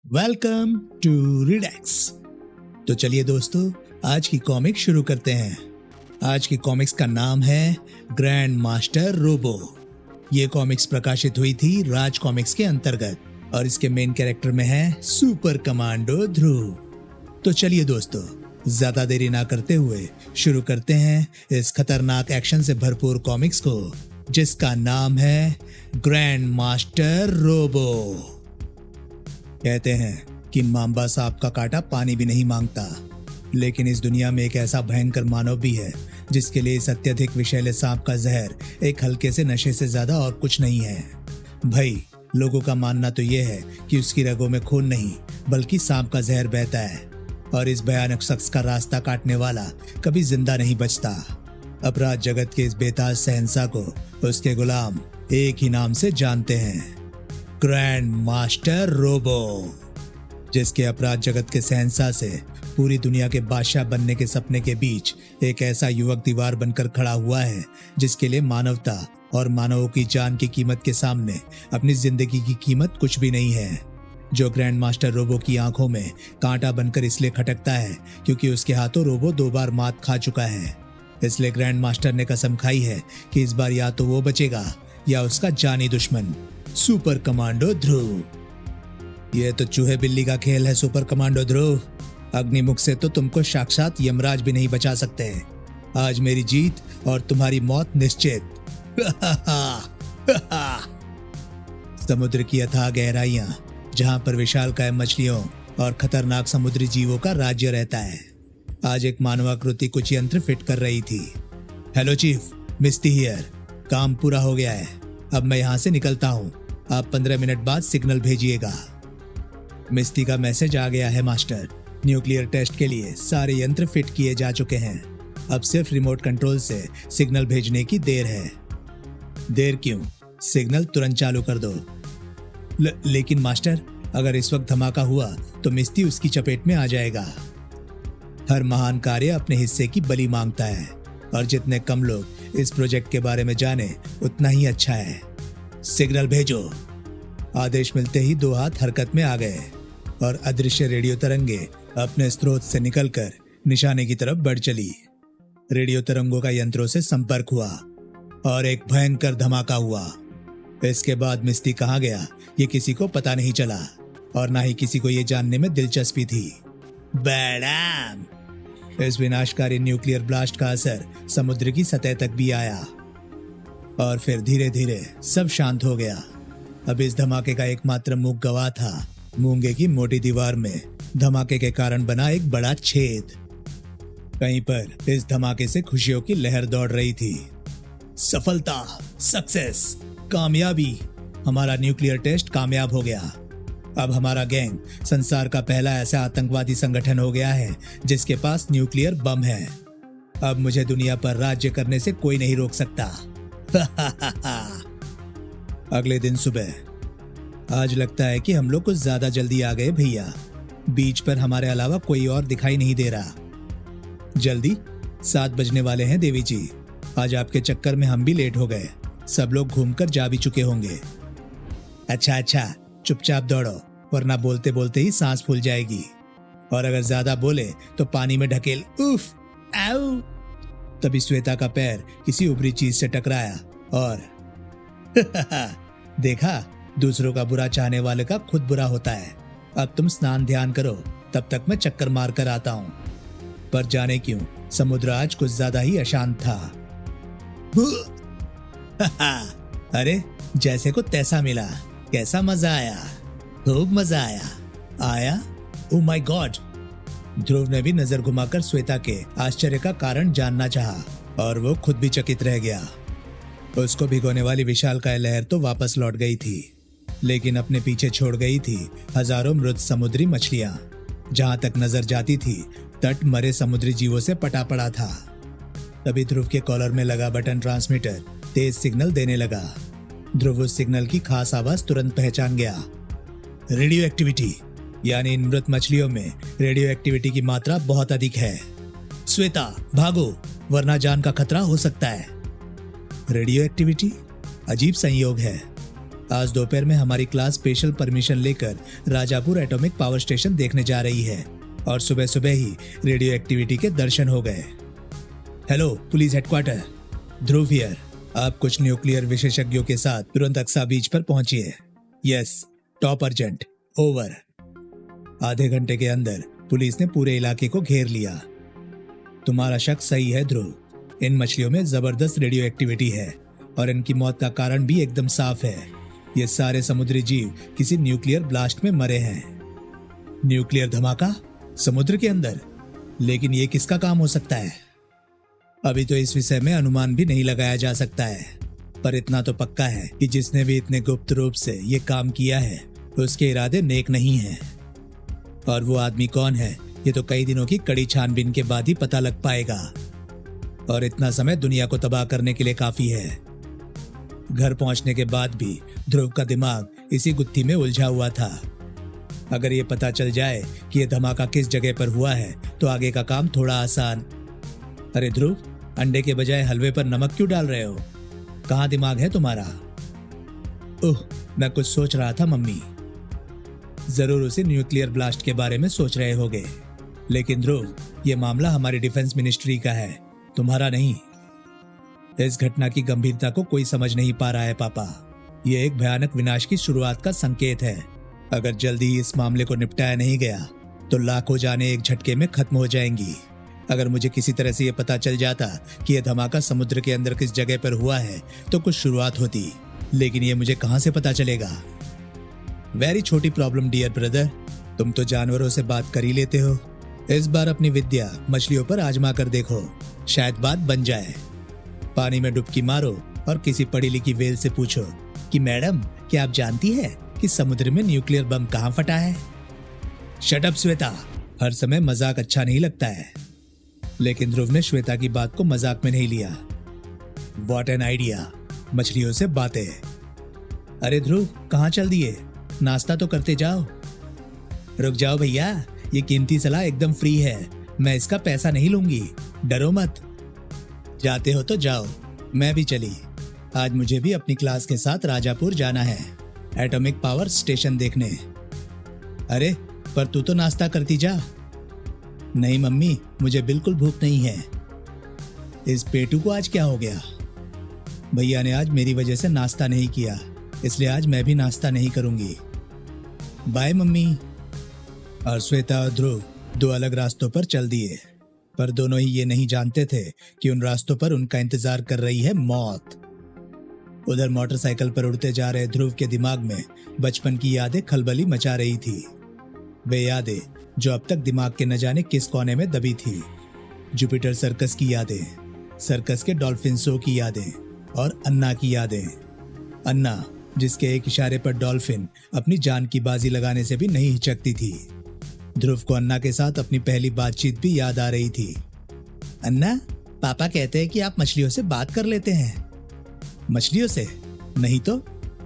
Welcome to रिडैक्स। तो चलिए दोस्तों, आज की कॉमिक शुरू करते हैं। आज की कॉमिक्स का नाम है ग्रैंड मास्टर रोबो। ये कॉमिक्स प्रकाशित हुई थी राज कॉमिक्स के अंतर्गत और इसके मेन कैरेक्टर में है सुपर कमांडो ध्रुव। तो चलिए दोस्तों, ज्यादा देरी ना करते हुए शुरू करते हैं इस खतरनाक एक्शन से भरपूर कॉमिक्स को, जिसका नाम है ग्रैंड मास्टर रोबो। कहते हैं कि मांबा सांप का काटा पानी भी नहीं मांगता, लेकिन इस दुनिया में एक ऐसा भयंकर मानव भी है जिसके लिए इस अत्यधिक विषैले सांप का जहर एक हल्के से नशे से ज्यादा और कुछ नहीं है। भाई, लोगों का मानना तो यह है कि उसकी रगों में खून नहीं बल्कि सांप का जहर बहता है और इस भयानक शख्स का रास्ता काटने वाला कभी जिंदा नहीं बचता। अपराध जगत के इस बेताज शहंशाह को उसके गुलाम एक ही नाम से जानते हैं, ग्रैंड मास्टर रोबो। जिसके अपराध जगत के शहंशाह से पूरी दुनिया के बादशाह बनने के सपने के बीच एक ऐसा युवक दीवार बनकर खड़ा हुआ है जिसके लिए मानवता और मानवों की जान की कीमत के सामने अपनी जिंदगी की कीमत कुछ भी नहीं है। जो ग्रैंड मास्टर रोबो की आंखों में कांटा बनकर इसलिए खटकता है क्योंकि उसके हाथों रोबो 2 बार मात खा चुका है। इसलिए ग्रैंड मास्टर ने कसम खाई है कि इस बार या तो वो बचेगा या उसका जानी दुश्मन सुपर कमांडो ध्रुव। यह तो चूहे बिल्ली का खेल है सुपर कमांडो ध्रुव। अग्निमुख से तो तुमको साक्षात यमराज भी नहीं बचा सकते। आज मेरी जीत और तुम्हारी मौत निश्चित। समुद्र की अथाह गहराइयां, जहां पर विशालकाय मछलियों और खतरनाक समुद्री जीवों का राज्य रहता है। आज एक मानवाकृति कुछ यंत्र फिट कर रही थी। Hello chief, Misty here. काम पूरा हो गया है, अब मैं यहाँ से निकलता हूँ। आप 15 मिनट बाद सिग्नल भेजिएगा। मिस्टी का मैसेज आ गया है मास्टर। न्यूक्लियर टेस्ट के लिए सारे यंत्र फिट किए जा चुके हैं। अब सिर्फ रिमोट कंट्रोल से सिग्नल भेजने की देर है। देर क्यों? सिग्नल तुरंत चालू कर दो। लेकिन मास्टर, अगर इस वक्त धमाका हुआ तो मिस्टी उसकी चपेट में आ जाएगा। हर महान कार्य अपने हिस्से की बलि मांगता है और जितने कम लोग इस प्रोजेक्ट के बारे में जाने उतना ही अच्छा है। सिग्नल भेजो। आदेश मिलते ही 2 हाथ हरकत में आ गए और अदृश्य रेडियो तरंगे अपने स्रोत से निकलकर निशाने की तरफ बढ़ चली। रेडियो तरंगों का यंत्रों से संपर्क हुआ और एक भयंकर धमाका हुआ। इसके बाद मिस्टी कहाँ गया ये किसी को पता नहीं चला और ना ही किसी को ये जानने में दिलचस्पी थी। बैडाम! इस विनाशकारी न्यूक्लियर ब्लास्ट का असर समुद्र की सतह तक भी आया और फिर धीरे धीरे सब शांत हो गया। अब इस धमाके का एकमात्र मुख्य गवाह था मूंगे की मोटी दीवार में धमाके के कारण बना एक बड़ा छेद। कहीं पर इस धमाके से खुशियों की लहर दौड़ रही थी। सफलता, सक्सेस, कामयाबी। हमारा न्यूक्लियर टेस्ट कामयाब हो गया। अब हमारा गैंग संसार का पहला ऐसा आतंकवादी संगठन हो गया है जिसके पास न्यूक्लियर बम है। अब मुझे दुनिया पर राज्य करने से कोई नहीं रोक सकता। अगले दिन सुबह, आज लगता है कि हम लोग कुछ ज्यादा जल्दी आ गए भैया। बीच पर हमारे अलावा कोई और दिखाई नहीं दे रहा। जल्दी? 7 बजने वाले हैं देवी जी। आज आपके चक्कर में हम भी लेट हो गए। सब लोग घूमकर जा भी चुके होंगे। अच्छा, चुपचाप दौड़ो वरना बोलते बोलते ही सांस फूल जाएगी और अगर ज्यादा बोले तो पानी में ढकेल। उफ! आउ! तभी श्वेता का पैर किसी उभरी चीज से टकराया और देखा, दूसरों का बुरा चाहने वाले का खुद बुरा होता है। अब तुम स्नान ध्यान करो, तब तक मैं चक्कर मार कर आता हूँ। पर जाने क्यों समुद्र आज कुछ ज्यादा ही अशांत था। अरे, जैसे को तैसा मिला। कैसा मजा आया? खूब मजा आया? Oh my God! ध्रुव ने भी नजर घुमाकर श्वेता के आश्चर्य का कारण जानना चाहा और वो खुद भी चकित रह गया। उसको भिगोने वाली विशालकाय लहर तो वापस लौट गई थी, लेकिन अपने पीछे छोड़ गई थी हजारों मृत समुद्री मछलियां। जहां तक नजर जाती थी तट मरे समुद्री जीवों से पटा पड़ा था। तभी ध्रुव के कॉलर में लगा बटन ट्रांसमीटर तेज सिग्नल देने लगा। ध्रुव उस सिग्नल की खास आवाज तुरंत पहचान गया। रेडियो एक्टिविटी, यानी इन मृत मछलियों में रेडियो एक्टिविटी की मात्रा बहुत अधिक है। श्वेता, भागो वरना जान का खतरा हो सकता है। Radio activity? अजीब संयोग है। आज दोपहर में हमारी क्लास स्पेशल परमिशन लेकर राजापुर एटॉमिक पावर स्टेशन देखने जा रही है और सुबह सुबह ही रेडियो एक्टिविटी के दर्शन हो गए। Hello police headquarter, Dhruv here. आप कुछ न्यूक्लियर विशेषज्ञों के साथ तुरंत अक्सा बीच पर पहुंचिए। Yes, top urgent, over. आधे घंटे के अंदर पुलिस ने पूरे इलाके को घेर लिया। तुम्हारा शक सही है ध्रुव, इन मछलियों में जबरदस्त रेडियो एक्टिविटी है और इनकी मौत का कारण भी एकदम साफ है। ये सारे समुद्री जीव किसी न्यूक्लियर ब्लास्ट में मरे हैं। न्यूक्लियर धमाका समुद्र के अंदर? लेकिन ये किसका काम हो सकता है? अभी तो इस विषय में अनुमान भी नहीं लगाया जा सकता है, पर इतना तो पक्का है कि जिसने भी इतने गुप्त रूप से ये काम किया है उसके इरादे नेक नहीं हैं। और वो आदमी कौन है ये तो कई दिनों की कड़ी छानबीन के बाद ही पता लग पाएगा। और इतना समय दुनिया को तबाह करने के लिए काफी है। घर पहुंचने के बाद भी ध्रुव का दिमाग इसी गुत्थी में उलझा हुआ था। अगर ये पता चल जाए कि ये धमाका किस जगह पर हुआ है तो आगे का काम थोड़ा आसान। अरे ध्रुव, अंडे के बजाय हलवे पर नमक क्यों डाल रहे हो? कहाँ दिमाग है तुम्हारा? ओह, मैं कुछ सोच रहा था मम्मी। जरूर उसी न्यूक्लियर ब्लास्ट के बारे में सोच रहे होगे। लेकिन ध्रुव, ये मामला हमारी डिफेंस मिनिस्ट्री का है, तुम्हारा नहीं। इस घटना की गंभीरता को कोई समझ नहीं पा रहा है पापा। ये एक भयानक विनाश की शुरुआत का संकेत है। अगर जल्दी ही इस मामले को निपटाया नहीं गया तो लाखों जाने एक झटके में खत्म हो जाएंगी। अगर मुझे किसी तरह से ये पता चल जाता कि यह धमाका समुद्र के अंदर किस जगह पर हुआ है तो कुछ शुरुआत होती, लेकिन ये मुझे कहां से पता चलेगा? वेरी छोटी प्रॉब्लम डियर ब्रदर, तुम तो जानवरों से बात कर ही लेते हो। इस बार अपनी विद्या मछलियों पर आजमा कर देखो, शायद बात बन जाए। पानी में डुबकी मारो और किसी पढ़ी लिखी वेल से पूछो कि मैडम, क्या आप जानती है कि समुद्र में न्यूक्लियर बम कहां फटा है? शट अप श्वेता, हर समय मजाक अच्छा नहीं लगता है। लेकिन ध्रुव ने श्वेता की बात को मजाक में नहीं लिया। व्हाट एन आइडिया, मछलियों से बातें। अरे ध्रुव, कहां चल दिए? नाश्ता तो करते जाओ। रुक जाओ भैया, ये कीमती सलाह एकदम फ्री है, मैं इसका पैसा नहीं लूंगी, डरो मत। जाते हो तो जाओ, मैं भी चली। आज मुझे भी अपनी क्लास के साथ राजापुर जाना है, एटॉमिक पावर स्टेशन देखने। अरे पर तू तो नाश्ता करती जा। नहीं मम्मी, मुझे बिल्कुल भूख नहीं है। इस पेटू को आज क्या हो गया? भैया ने आज मेरी वजह से नाश्ता नहीं किया, इसलिए आज मैं भी नाश्ता नहीं करूंगी। Bye mummy. और श्वेता और ध्रुव दो अलग रास्तों पर चल दिए, पर दोनों ही ये नहीं जानते थे कि उन रास्तों पर उनका इंतजार कर रही है मौत। उधर मोटरसाइकिल पर उड़ते जा रहे ध्रुव के दिमाग में बचपन की यादें खलबली मचा रही थी। वे यादें जो अब तक दिमाग के न जाने किस कोने में दबी थी। जुपिटर सर्कस की यादें, सर्कस के डॉल्फिन शो की यादें और अन्ना की यादें। अन्ना जिसके एक इशारे पर डॉल्फिन अपनी जान की बाजी लगाने से भी नहीं हिचकती थी। ध्रुव को अन्ना के साथ अपनी पहली बातचीत भी याद आ रही थी। अन्ना, पापा कहते हैं कि आप मछलियों से बात कर लेते हैं। मछलियों से? नहीं तो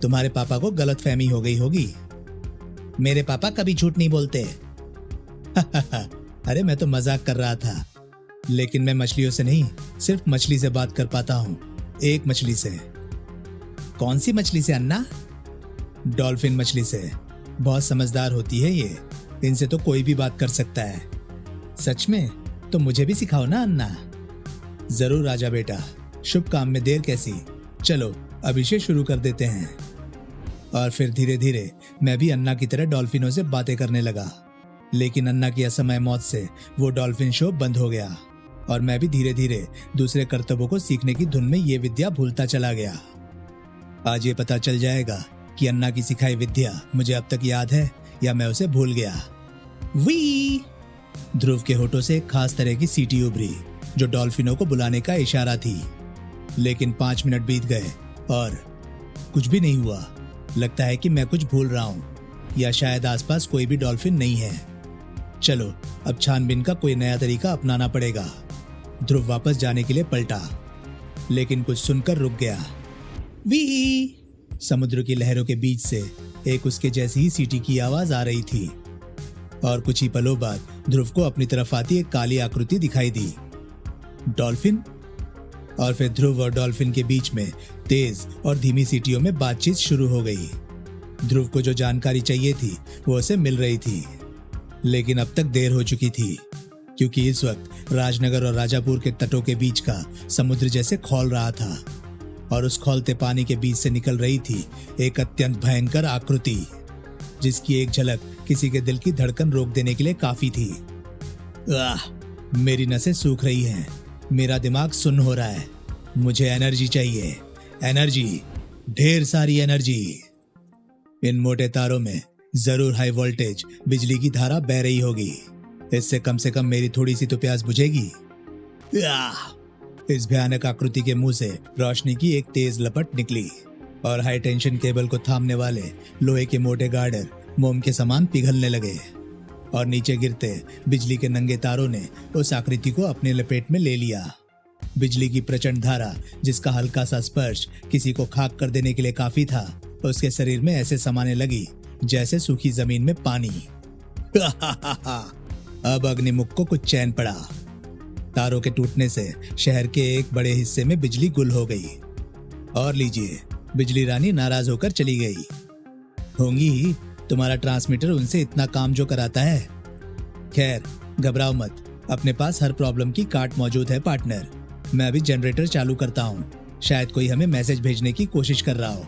तुम्हारे पापा को गलतफहमी हो गई होगी। मेरे पापा कभी झूठ नहीं बोलते। अरे मैं तो मजाक कर रहा था, लेकिन मैं मछलियों से नहीं, सिर्फ मछली से बात कर पाता हूँ, एक मछली से। कौन सी मछली से अन्ना? डॉल्फिन मछली से। बहुत समझदार होती है ये, इनसे तो कोई भी बात कर सकता है। सच में? तो मुझे भी सिखाओ ना अन्ना। जरूर राजा बेटा, शुभ काम में देर कैसी। चलो अभी से शुरू कर देते हैं। और फिर धीरे धीरे मैं भी अन्ना की तरह डॉल्फिनों से बातें करने लगा। लेकिन अन्ना की असमय मौत से वो डॉल्फिन शो बंद हो गया और मैं भी धीरे धीरे दूसरे कर्तव्यों को सीखने की धुन में ये विद्या भूलता चला गया। आज ये पता चल जाएगा कि अन्ना की सिखाई विद्या मुझे अब तक याद है या मैं उसे भूल गया। वी! ध्रुव के होठों से एक खास तरह की सीटी उभरी जो डॉल्फिनों को बुलाने का इशारा थी। लेकिन 5 मिनट बीत गए और कुछ भी नहीं हुआ। लगता है कि मैं कुछ भूल रहा हूँ या शायद आसपास कोई भी डॉल्फिन नहीं है। चलो अब छानबीन का कोई नया तरीका अपनाना पड़ेगा। ध्रुव वापस जाने के लिए पलटा, लेकिन कुछ सुनकर रुक गया। वी! समुद्र की लहरों के बीच से एक उसके जैसी ही सीटी की आवाज आ रही थी और कुछ ही पलों बाद ध्रुव को अपनी तरफ आती एक काली आकृति दिखाई दी। डॉल्फिन? और फिर ध्रुव और डॉल्फिन के बीच में तेज और धीमी सीटियों में बातचीत शुरू हो गई। ध्रुव को जो जानकारी चाहिए थी वो उसे मिल रही थी, लेकिन अब तक देर हो चुकी थी, क्योंकि इस वक्त राजनगर और राजापुर के तटों के बीच का समुद्र जैसे खौल रहा था और उस खौलते पानी के बीच से निकल रही थी एक अत्यंत भयंकर आकृति, जिसकी एक झलक किसी के दिल की धड़कन रोक देने के लिए काफी थी। मेरी नसें सूख रही हैं, मेरा दिमाग सुन्न हो रहा है, मुझे एनर्जी चाहिए, एनर्जी, ढेर सारी एनर्जी। इन मोटे तारों में जरूर हाई वोल्टेज बिजली की धारा बह रही होगी, इससे कम से कम मेरी थोड़ी सी तो प्यास बुझेगी। इस भयानक आकृति के मुंह से रोशनी की एक तेज लपट निकली और हाई टेंशन केबल को थामने वाले लोहे के मोटे गार्डर मोम के समान पिघलने लगे और नीचे गिरते बिजली के नंगे तारों ने उस आकृति को अपने लपेट में ले लिया। बिजली की प्रचंड धारा, जिसका हल्का सा स्पर्श किसी को खाक कर देने के लिए काफी था, उसके शरीर में ऐसे समाने लगी जैसे सूखी जमीन में पानी। अब अग्निमुख को कुछ चैन पड़ा। तारों के टूटने से शहर के एक बड़े हिस्से में बिजली गुल हो गई और लीजिए, बिजली रानी नाराज होकर चली गई। होंगी ही, तुम्हारा ट्रांसमीटर उनसे इतना काम जो कराता है। खैर, घबराओ मत, अपने पास हर प्रॉब्लम की काट मौजूद है पार्टनर। मैं अभी जनरेटर चालू करता हूँ, शायद कोई हमें मैसेज भेजने की कोशिश कर रहा हो।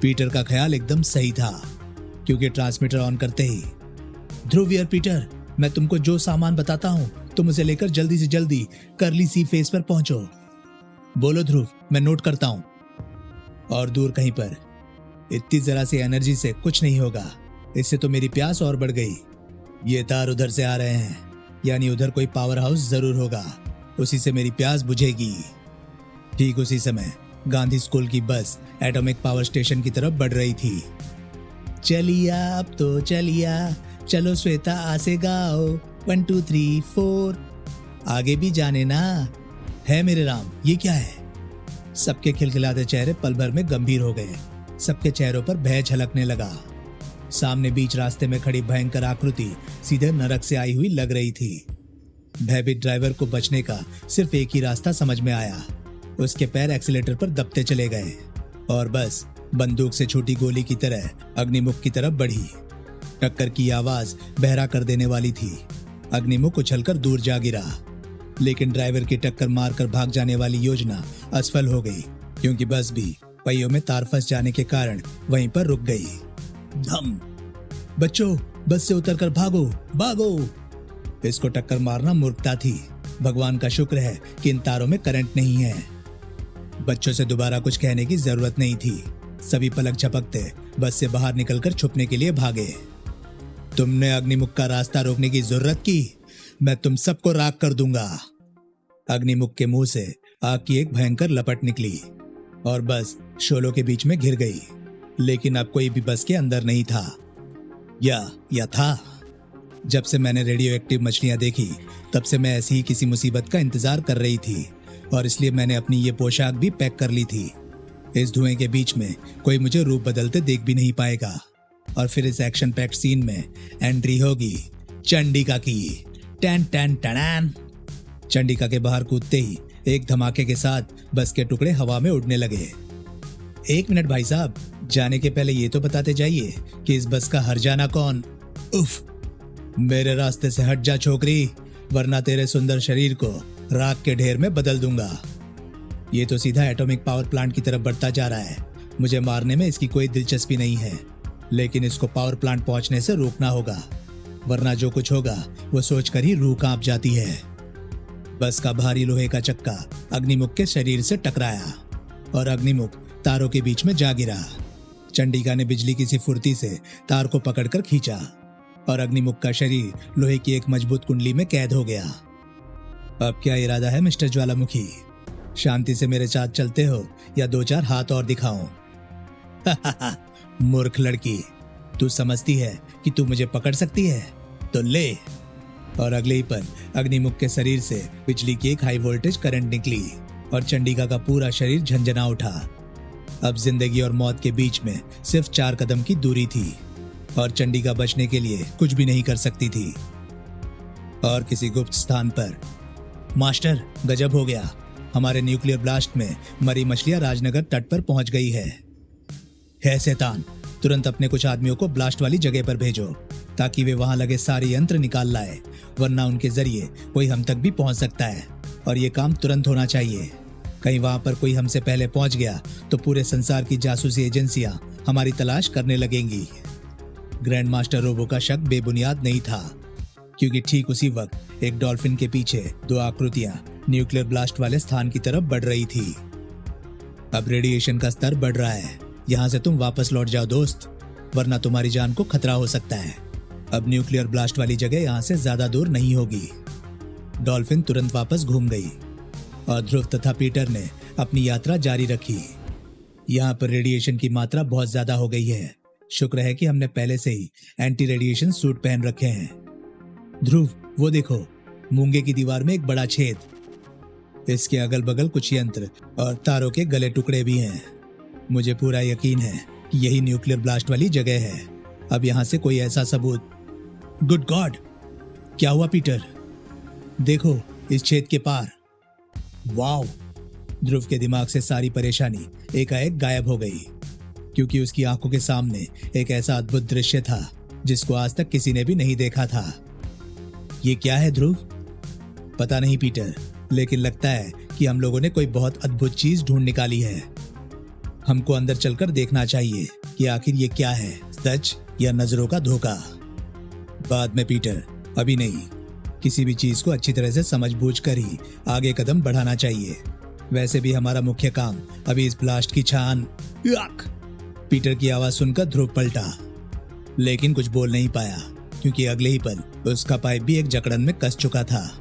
पीटर का ख्याल एकदम सही था, क्योंकि ट्रांसमीटर ऑन करते ही, ध्रुव यार पीटर, मैं तुमको जो सामान बताता हूँ तुम उसे लेकर जल्दी से जल्दी करली सी फेस पर पहुंचो। बोलो ध्रुव, मैं नोट करता हूँ। और दूर कहीं पर, इतनी जरा सी एनर्जी से कुछ नहीं होगा, इससे तो मेरी प्यास और बढ़ गई। ये तार उधर से आ रहे हैं, यानी उधर कोई पावर हाउस जरूर होगा, उसी से मेरी प्यास बुझेगी। ठीक उसी समय गांधी स्कूल की बस एटॉमिक पावर स्टेशन की तरफ बढ़ रही थी। चलिया अब तो चलिया, चलो श्वेता आसे गाओ, 1 2 3 4। आगे भी जाने ना। है मेरे राम, ये क्या है? सबके खिलखिलाते चेहरे पल भर में गंभीर हो गए। सबके चेहरों पर भय झलकने लगा। सामने बीच रास्ते में खड़ी भयंकर आकृति सीधे नरक से आई हुई लग रही थी। भयभीत ड्राइवर को बचने का सिर्फ एक ही रास्ता समझ में आया। उसके पैर एक्सीलेटर पर दबते चले गए और बस बंदूक से छूटी गोली की तरह अग्निमुख की तरफ बढ़ी। टक्कर की आवाज बहरा कर देने वाली थी। अग्निमुख उछलकर दूर जा गिरा, लेकिन ड्राइवर की टक्कर मारकर भाग जाने वाली योजना असफल हो गई, क्योंकि बस भी पहियों में तार फंस जाने के कारण वहीं पर रुक गई। धम! बच्चों, बस से उतरकर भागो, भागो! इसको टक्कर मारना मूर्खता थी। भगवान का शुक्र है कि इन तारों में करंट नहीं है। बच्चों से दोबारा कुछ कहने की जरूरत नहीं थी। सभी पलक झपकते बस से बाहर निकलकर छुपने के लिए भागे। तुमने अग्निमुख का रास्ता रोकने की जरूरत की, मैं तुम सबको राख कर दूंगा। अग्निमुख के मुंह से आग की एक भयंकर लपट निकली और बस शोलों के बीच में घिर गई। लेकिन अब कोई भी बस के अंदर नहीं था। या था। जब से मैंने रेडियो एक्टिव मछलियां देखी, तब से मैं ऐसी ही किसी मुसीबत का इंतजार कर रही थी और इसलिए मैंने अपनी ये पोशाक भी पैक कर ली थी। इस धुएं के बीच में कोई मुझे रूप बदलते देख भी नहीं पाएगा। और फिर इस एक्शन पैक्ड सीन में एंट्री होगी चंडिका की। Tan tan tan. चंडिका के बाहर कूदते ही एक धमाके के साथ बस के टुकड़े हवा में उड़ने लगे। 1 मिनट भाई साहब, जाने के पहले ये तो बताते जाइए कि इस बस का हर्जाना कौन? उफ! मेरे रास्ते से हट जा छोकरी, वरना तेरे सुंदर शरीर को राख के ढेर में बदल दूंगा। ये तो सीधा एटॉमिक पावर प्लांट की तरफ बढ़ता जा रहा है। मुझे मारने में इसकी कोई दिलचस्पी नहीं है, लेकिन इसको पावर प्लांट पहुंचने से रोकना होगा, वरना जो कुछ होगा वो सोचकर ही रूह कांप जाती है। बस का भारी लोहे का चक्का अग्निमुख के शरीर से टकराया और अग्निमुख तारों के बीच में जा गिरा। चंडिका ने बिजली की सी फुर्ती से तार को पकड़कर खींचा और अग्निमुख का शरीर लोहे की एक मजबूत कुंडली में कैद हो गया। अब क्या इरादा है मिस्टर ज्वालामुखी? शांति से मेरे साथ चलते हो या 2-4 हाथ और दिखाऊं? मूर्ख लड़की, तू समझती है कि तू मुझे पकड़ सकती है? तो ले। और अगले ही पल अग्निमुख के शरीर से बिजली की एक हाई वोल्टेज करंट निकली और चंडिका का पूरा शरीर झंझना उठा। अब जिंदगी और मौत के बीच में सिर्फ 4 कदम की दूरी थी और चंडिका बचने के लिए कुछ भी नहीं कर सकती थी। और किसी गुप्त स्थान पर, मास्टर गजब हो गया, हमारे न्यूक्लियर ब्लास्ट में मरी मछलियां राजनगर तट पर पहुंच गई है शैतान, तुरंत अपने कुछ आदमियों को ब्लास्ट वाली जगह पर भेजो ताकि वे वहां लगे सारे यंत्र निकाल लाए, वरना उनके जरिए कोई हम तक भी पहुंच सकता है और ये काम तुरंत होना चाहिए। कहीं वहां पर कोई हमसे पहले पहुंच गया तो पूरे संसार की जासूसी एजेंसियां हमारी तलाश करने लगेंगी। ग्रैंड मास्टर रोबो का शक बेबुनियाद नहीं था, क्योंकि ठीक उसी वक्त एक डॉल्फिन के पीछे दो आकृतियां न्यूक्लियर ब्लास्ट वाले स्थान की तरफ बढ़ रही थी। अब रेडिएशन का स्तर बढ़ रहा है, यहाँ से तुम वापस लौट जाओ दोस्त, वरना तुम्हारी जान को खतरा हो सकता है। अब न्यूक्लियर ब्लास्ट वाली जगह यहाँ से ज्यादा दूर नहीं होगी। डॉल्फिन तुरंत वापस घूम गई और ध्रुव तथा पीटर ने अपनी यात्रा जारी रखी। यहाँ पर रेडिएशन की मात्रा बहुत ज्यादा हो गई है। शुक्र है कि हमने पहले से ही एंटी रेडिएशन सूट पहन रखे हैं। ध्रुव, वो देखो, मूंगे की दीवार में एक बड़ा छेद। इसके अगल बगल कुछ यंत्र और तारों के गले टुकड़े भी हैं। मुझे पूरा यकीन है कि यही न्यूक्लियर ब्लास्ट वाली जगह है। अब यहाँ से कोई ऐसा सबूत। गुड गॉड, क्या हुआ पीटर? देखो इस छेद के पार। वाओ! ध्रुव के दिमाग से सारी परेशानी एकाएक गायब हो गई, क्योंकि उसकी आंखों के सामने एक ऐसा अद्भुत दृश्य था जिसको आज तक किसी ने भी नहीं देखा था। ये क्या है ध्रुव? पता नहीं पीटर, लेकिन लगता है कि हम लोगों ने कोई बहुत अद्भुत चीज ढूंढ निकाली है। हमको अंदर चलकर देखना चाहिए कि आखिर ये क्या है, सच या नजरों का धोखा। बाद में पीटर, अभी नहीं। किसी भी चीज को अच्छी तरह से समझ-बूझ कर ही आगे कदम बढ़ाना चाहिए। वैसे भी हमारा मुख्य काम अभी इस ब्लास्ट की छान। पीटर की आवाज सुनकर ध्रुव पलटा, लेकिन कुछ बोल नहीं पाया, क्योंकि अगले ही पल उसका पाइप भी एक जकड़न में कस चुका था।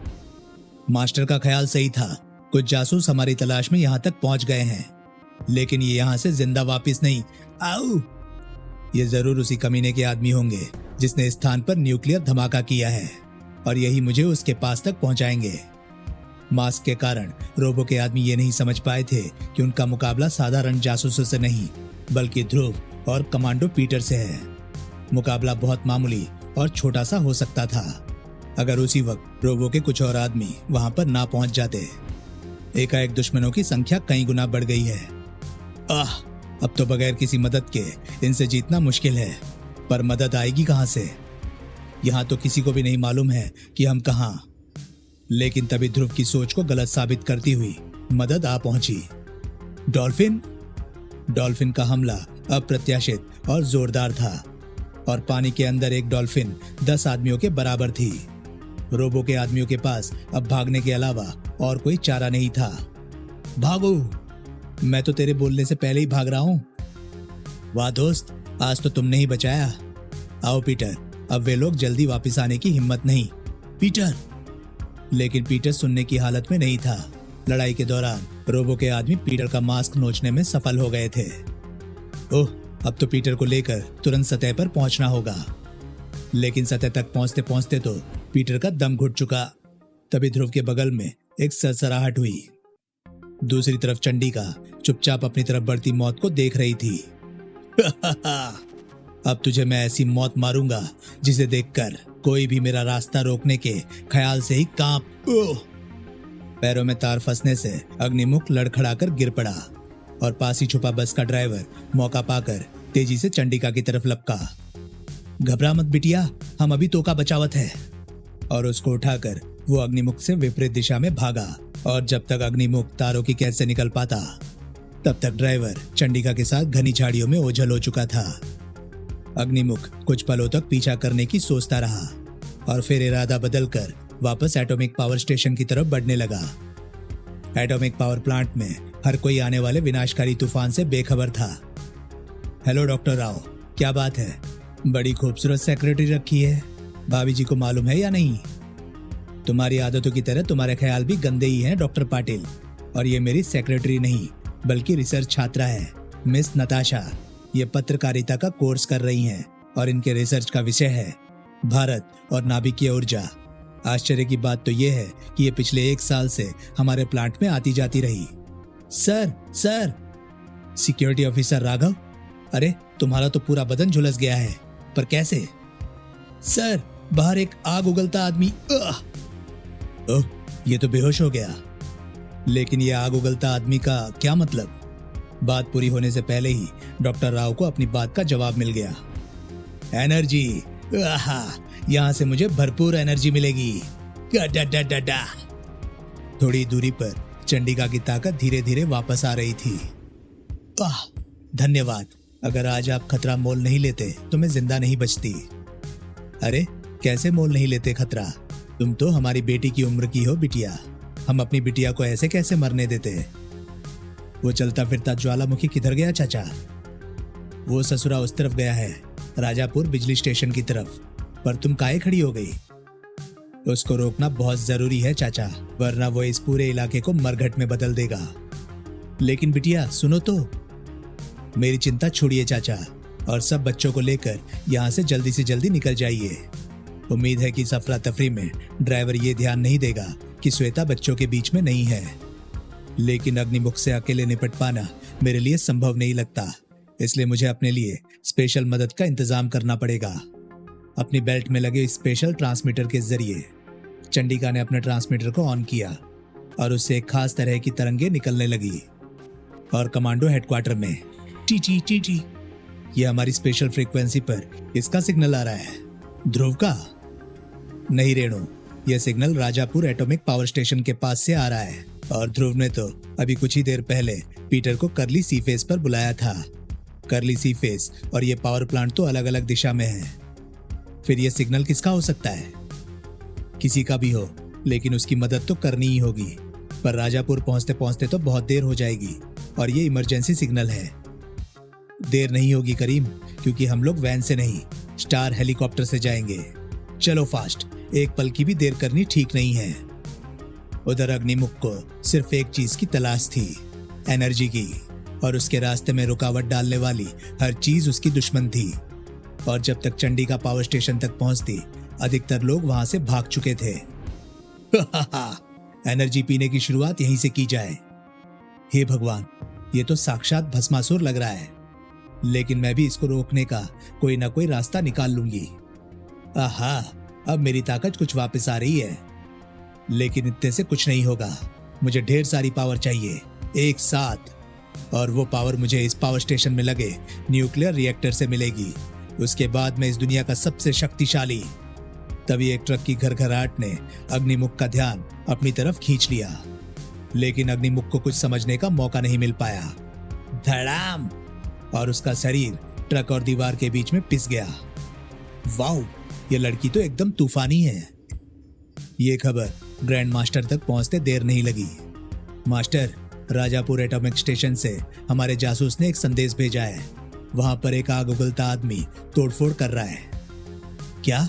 मास्टर का ख्याल सही था, कुछ जासूस हमारी तलाश में यहाँ तक पहुंच गए हैं, लेकिन ये यहाँ से जिंदा वापस नहीं। आओ! ये जरूर उसी कमीने के आदमी होंगे जिसने इस स्थान पर न्यूक्लियर धमाका किया है, और यही मुझे उसके पास तक पहुंचाएंगे। मास्क के कारण रोबो के आदमी ये नहीं समझ पाए थे कि उनका मुकाबला साधारण जासूसों से नहीं, बल्कि ध्रुव और कमांडो पीटर से है। मुकाबला बहुत मामूली और छोटा सा हो सकता था अगर उसी वक्त रोबो के कुछ और आदमी वहां पर ना पहुंच जाते। एकाएक दुश्मनों की संख्या कई गुना बढ़ गई है। अब तो बगैर किसी मदद के इनसे जीतना मुश्किल है, पर मदद आएगी कहां से? यहाँ तो किसी को भी नहीं मालूम है कि हम कहां। लेकिन तभी ध्रुव की सोच को गलत साबित करती हुई मदद आ पहुंची। डॉल्फिन का हमला अप्रत्याशित और जोरदार था, और पानी के अंदर एक डॉल्फिन 10 आदमियों के बराबर थी। रोबो के आदमियों के पास अब भागने के अलावा और कोई चारा नहीं था। भागो! मैं तो तेरे बोलने से पहले ही भाग रहा हूं। वाह दोस्त, आज तो तुमने ही बचाया। आओ पीटर, अब वे लोग जल्दी वापस आने की हिम्मत नहीं। पीटर! लेकिन पीटर सुनने की हालत में नहीं था। लड़ाई के दौरान रोबो के आदमी पीटर का मास्क नोचने में सफल हो गए थे। ओह, अब तो पीटर को लेकर तुरंत सतह पर पहुंचना होगा। लेकिन सतह तक पहुंचते पहुंचते तो पीटर का दम घुट चुका। तभी ध्रुव के बगल में एक सरसराहट हुई। दूसरी तरफ चंडिका चुपचाप अपनी तरफ बढ़ती मौत को देख रही थी। अब तुझे मैं ऐसी मौत मारूंगा जिसे देखकर कोई भी मेरा रास्ता रोकने के ख्याल से ही कांप। पैरों में तार फंसने से अग्निमुख लड़खड़ाकर गिर पड़ा, और पास ही छुपा बस का ड्राइवर मौका पाकर तेजी से चंडिका की तरफ लपका। घबरा मत बिटिया, हम अभी तो का बचावत है। और उसको उठाकर वो अग्निमुख से विपरीत दिशा में भागा, और जब तक अग्निमुख तारों की कैद से निकल पाता, तब तक ड्राइवर चंडिका के साथ घनी झाड़ियों में ओझल हो चुका था। अग्निमुख कुछ पलों तक पीछा करने की सोचता रहा, और फिर इरादा बदलकर वापस एटॉमिक पावर स्टेशन की तरफ बढ़ने लगा। एटॉमिक पावर प्लांट में हर कोई आने वाले विनाशकारी तूफान से बेखबर था। हेलो डॉक्टर राव, क्या बात है? बड़ी खूबसूरत सेक्रेटरी रखी है, भाभी जी को मालूम है या नहीं? तुम्हारी आदतों की तरह तुम्हारे ख्याल भी गंदे ही हैं डॉक्टर पाटिल। और ये मेरी सेक्रेटरी नहीं बल्कि रिसर्च छात्रा है, मिस नताशा। ये पत्रकारिता का कोर्स कर रही हैं, और इनके रिसर्च का विषय है भारत और नाभिकीय ऊर्जा। आश्चर्य की बात तो यह है कि ये पिछले 1 साल से हमारे प्लांट में आती जाती रही। सर! सिक्योरिटी ऑफिसर राघव, अरे तुम्हारा तो पूरा बदन झुलस गया है, पर कैसे? सर, बाहर एक आग उगलता आदमी। ओह, ये तो बेहोश हो गया। लेकिन ये आग उगलता आदमी का क्या मतलब? बात पूरी होने से पहले ही डॉक्टर राव को अपनी बात का जवाब मिल गया। एनर्जी, आहा, यहाँ से मुझे भरपूर एनर्जी मिलेगी। डा। थोड़ी दूरी पर चंडिका की ताकत धीरे धीरे वापस आ रही थी। आह, धन्यवाद। अगर आज आप खतरा मोल नहीं लेते तो मैं जिंदा नहीं बचती। अरे कैसे मोल नहीं लेते खतरा? तुम तो हमारी बेटी की उम्र की हो बिटिया। हम अपनी बिटिया को ऐसे कैसे मरने देते? वो चलता फिरता ज्वालामुखी किधर गया चाचा? वो ससुरा उस तरफ गया है, राजापुर बिजली स्टेशन की तरफ। पर तुम काहे खड़ी हो गई? उसको रोकना बहुत जरूरी है चाचा, वरना वो इस पूरे इलाके को मरघट में बदल देगा। लेकिन बिटिया सुनो तो। मेरी चिंता छोड़िए चाचा, और सब बच्चों को लेकर यहाँ से जल्दी निकल जाइए। उम्मीद है कि सफरा तफरी में ड्राइवर ये ध्यान नहीं देगा कि श्वेता बच्चों के बीच में नहीं है। लेकिन अग्निमुख से अकेले निपट पाना मेरे लिए संभव नहीं लगता, इसलिए मुझे अपने लिए स्पेशल मदद का इंतजाम करना पड़ेगा। अपनी बेल्ट में लगे स्पेशल ट्रांसमीटर के जरिए चंडिका ने अपने ट्रांसमीटर को ऑन किया और उससे एक खास तरह की तरंगे निकलने लगी। और कमांडो हेडक्वार्टर में टी टी टी टी, यह हमारी स्पेशल फ्रीक्वेंसी पर इसका सिग्नल आ रहा है। ध्रुव का नहीं रेणु, यह signal Rajapur atomic power station के पास से आ रहा है। और ध्रुव ने तो अभी कुछ ही देर पहले पीटर को करली सी फेस पर बुलाया था। करली सी फेस और ये पावर प्लांट तो अलग अलग दिशा में है। फिर ये सिग्नल किसका हो सकता है? किसी का भी हो, लेकिन उसकी मदद तो करनी ही होगी। पर राजापुर पहुंचते पहुंचते तो बहुत देर हो जाएगी, और ये इमरजेंसी सिग्नल है। देर नहीं होगी करीम, क्योंकि हम लोग वैन से नहीं, स्टार हेलीकॉप्टर से जाएंगे। चलो फास्ट, एक पल की भी देर करनी ठीक नहीं है। उधर अग्निमुख को सिर्फ एक चीज की तलाश थी, एनर्जी की, और उसके रास्ते में रुकावट डालने वाली हर चीज उसकी दुश्मन थी। और जब तक चंडिका पावर स्टेशन तक पहुंचती, अधिकतर लोग वहां से भाग चुके थे। एनर्जी पीने की शुरुआत यहीं से की जाए। हे भगवान, ये तो साक्षात भस्मासुर लग रहा है, लेकिन मैं भी इसको रोकने का कोई ना कोई रास्ता निकाल लूंगी। आहा, अब मेरी ताकत कुछ वापस आ रही है। लेकिन इतने से कुछ नहीं होगा, मुझे ढेर सारी पावर चाहिए एक साथ, और वो पावर मुझे इस पावर स्टेशन में लगे न्यूक्लियर रिएक्टर से मिलेगी। उसके बाद मैं इस दुनिया का सबसे शक्तिशाली। तभी एक ट्रक की घरघराहट ने अग्निमुख का ध्यान अपनी तरफ खींच लिया, लेकिन अग्निमुख को कुछ समझने का मौका नहीं मिल पाया। धड़ाम, और उसका शरीर ट्रक और दीवार के बीच में पिस गया। वाओ, ये लड़की तो एकदम तूफानी है। ये खबर ग्रैंड मास्टर तक पहुंचते देर नहीं लगी। मास्टर, राजापुर एटॉमिक स्टेशन से हमारे जासूस ने एक संदेश भेजा है। वहां पर एक आग उगलता आदमी तोड़फोड़ कर रहा है। क्या?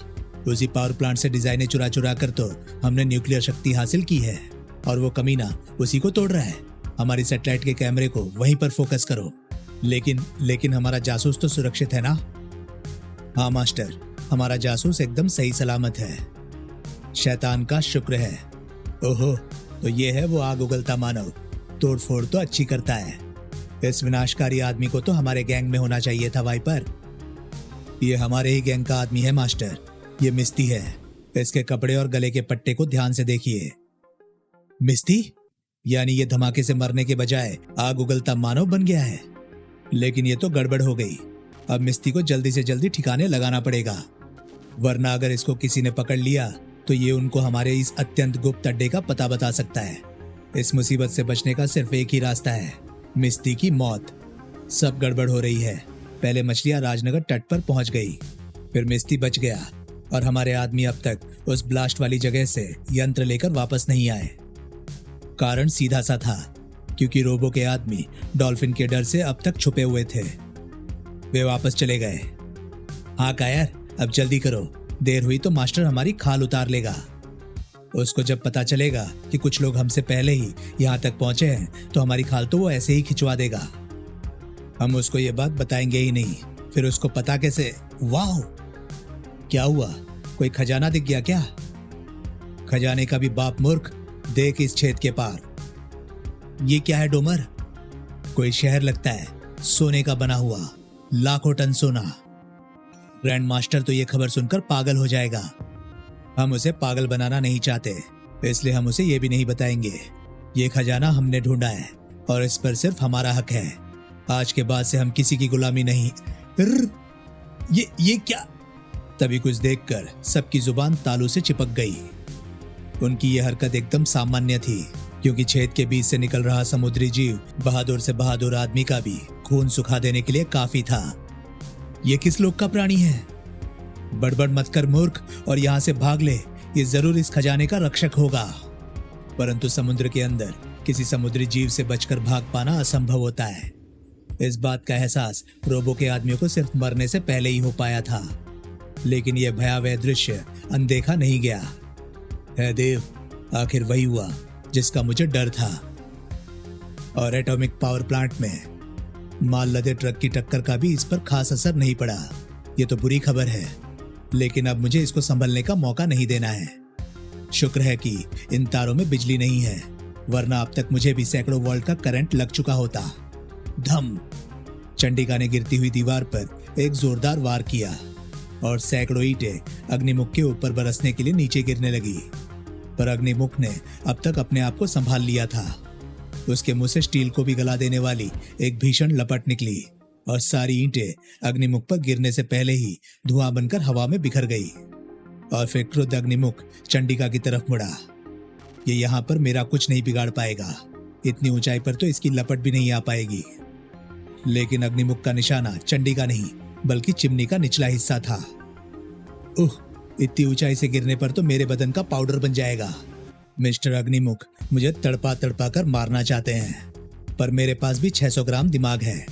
उसी पावर प्लांट से डिजाइनें चुरा चुरा कर तो हमने न्यूक्लियर शक्ति हासिल की है, और वो कमीना उसी को तोड़ रहा है। हमारी सैटेलाइट के कैमरे को वहीं पर फोकस करो। लेकिन हमारा जासूस तो सुरक्षित है ना? हाँ मास्टर, हमारा जासूस एकदम सही सलामत है। शैतान का शुक्र है। ओहो, तो ये है वो आग उगलता मानव। तोड़फोड़ तो अच्छी करता है। इस विनाशकारी आदमी को तो हमारे गैंग में होना चाहिए था वाइपर। ये हमारे ही गैंग का आदमी है मास्टर। ये मिस्ती है। इसके कपड़े और गले के पट्टे को ध्यान से देखिए। मिस्ती? यानी ये धमाके से मरने के बजाय आग उगलता मानव बन गया है। लेकिन ये तो गड़बड़ हो गई। अब मिस्ती को जल्दी से जल्दी ठिकाने लगाना पड़ेगा, वरना अगर इसको किसी ने पकड़ लिया तो ये उनको हमारे इस अत्यंत गुप्त अड्डे का पता बता सकता है। इस मुसीबत से बचने का सिर्फ एक ही रास्ता है, मिस्ती की मौत। सब गड़बड़ हो रही है। पहले मछलियां राजनगर तट पर पहुंच गई, फिर मिस्ती बच गया, और हमारे आदमी अब तक उस ब्लास्ट वाली जगह से यंत्र लेकर वापस नहीं आए। कारण सीधा सा था, क्योंकि रोबो के आदमी डॉल्फिन के डर से अब तक छुपे हुए थे। वे वापस चले गए। हाँ कायर, अब जल्दी करो, देर हुई तो मास्टर हमारी खाल उतार लेगा। उसको जब पता चलेगा कि कुछ लोग हमसे पहले ही यहाँ तक पहुंचे हैं, तो हमारी खाल तो वो ऐसे ही खिंचवा देगा। हम उसको ये बात बताएंगे ही नहीं, फिर उसको पता कैसे? वाह, क्या हुआ? कोई खजाना दिख गया क्या? खजाने का भी बाप मूर्ख, देख इस छेद के पार। ये क्या है डोमर? कोई शहर लगता है, सोने का बना हुआ, लाखों टन सोना। ग्रैंड मास्टर तो ये खबर सुनकर पागल हो जाएगा। हम उसे पागल बनाना नहीं चाहते, इसलिए हम उसे ये भी नहीं बताएंगे। ये खजाना हमने ढूंढा है और इस पर सिर्फ हमारा हक है। आज के बाद से हम किसी की गुलामी नहीं। ये क्या? तभी कुछ देखकर सबकी जुबान तालू से चिपक गई। उनकी यह हरकत एकदम सामान्य थी, क्योंकि छेद के बीच से निकल रहा समुद्री जीव बहादुर से बहादुर आदमी का भी खून सुखा देने के लिए काफी था। ये किस लोक का प्राणी है? बड़बड़ मत कर मूर्ख, और यहाँ से भाग ले। ये जरूर इस खजाने का रक्षक होगा। परंतु समुद्र के अंदर किसी समुद्री जीव से बचकर भाग पाना असंभव होता है। इस बात का एहसास रोबो के आदमियों को सिर्फ मरने से पहले ही हो पाया था। लेकिन यह भयावह दृश्य अनदेखा नहीं गया। है देव, आखिर वही हुआ जिसका मुझे डर था। और एटॉमिक पावर प्लांट में माल लदे ट्रक की टक्कर का भी इस पर खास असर नहीं पड़ा। ये तो बुरी खबर है, लेकिन अब मुझे इसको संभलने का मौका नहीं देना है। शुक्र है कि इन तारों में बिजली नहीं है, वरना अब तक मुझे भी सैकड़ों वोल्ट का करंट लग चुका होता। धम! चंडिका ने गिरती हुई दीवार पर एक जोरदार वार किया और सैकड़ों ईंटें अग्निमुख के ऊपर बरसने के लिए नीचे गिरने लगी। पर अग्निमुख ने अब तक अपने आप को संभाल लिया था। उसके मुंह से स्टील को भी गला देने वाली एक भीषण लपट निकली और सारी ईंटें अग्निमुख पर गिरने से पहले ही धुआं बनकर हवा में बिखर गई। और फिर क्रुद्ध अग्निमुख चंडिका की तरफ मुड़ा। ये यहाँ पर मेरा कुछ नहीं बिगाड़ पाएगा। इतनी ऊंचाई पर तो इसकी लपट भी नहीं आ पाएगी। लेकिन अग्निमुख का निशाना चंडिका नहीं, बल्कि चिमनी का निचला हिस्सा था। उह, इतनी ऊंचाई से गिरने पर तो मेरे बदन का पाउडर बन जाएगा। मिस्टर अग्निमुख मुझे तड़पा तड़पा कर मारना चाहते हैं, पर मेरे पास भी 600 ग्राम दिमाग है।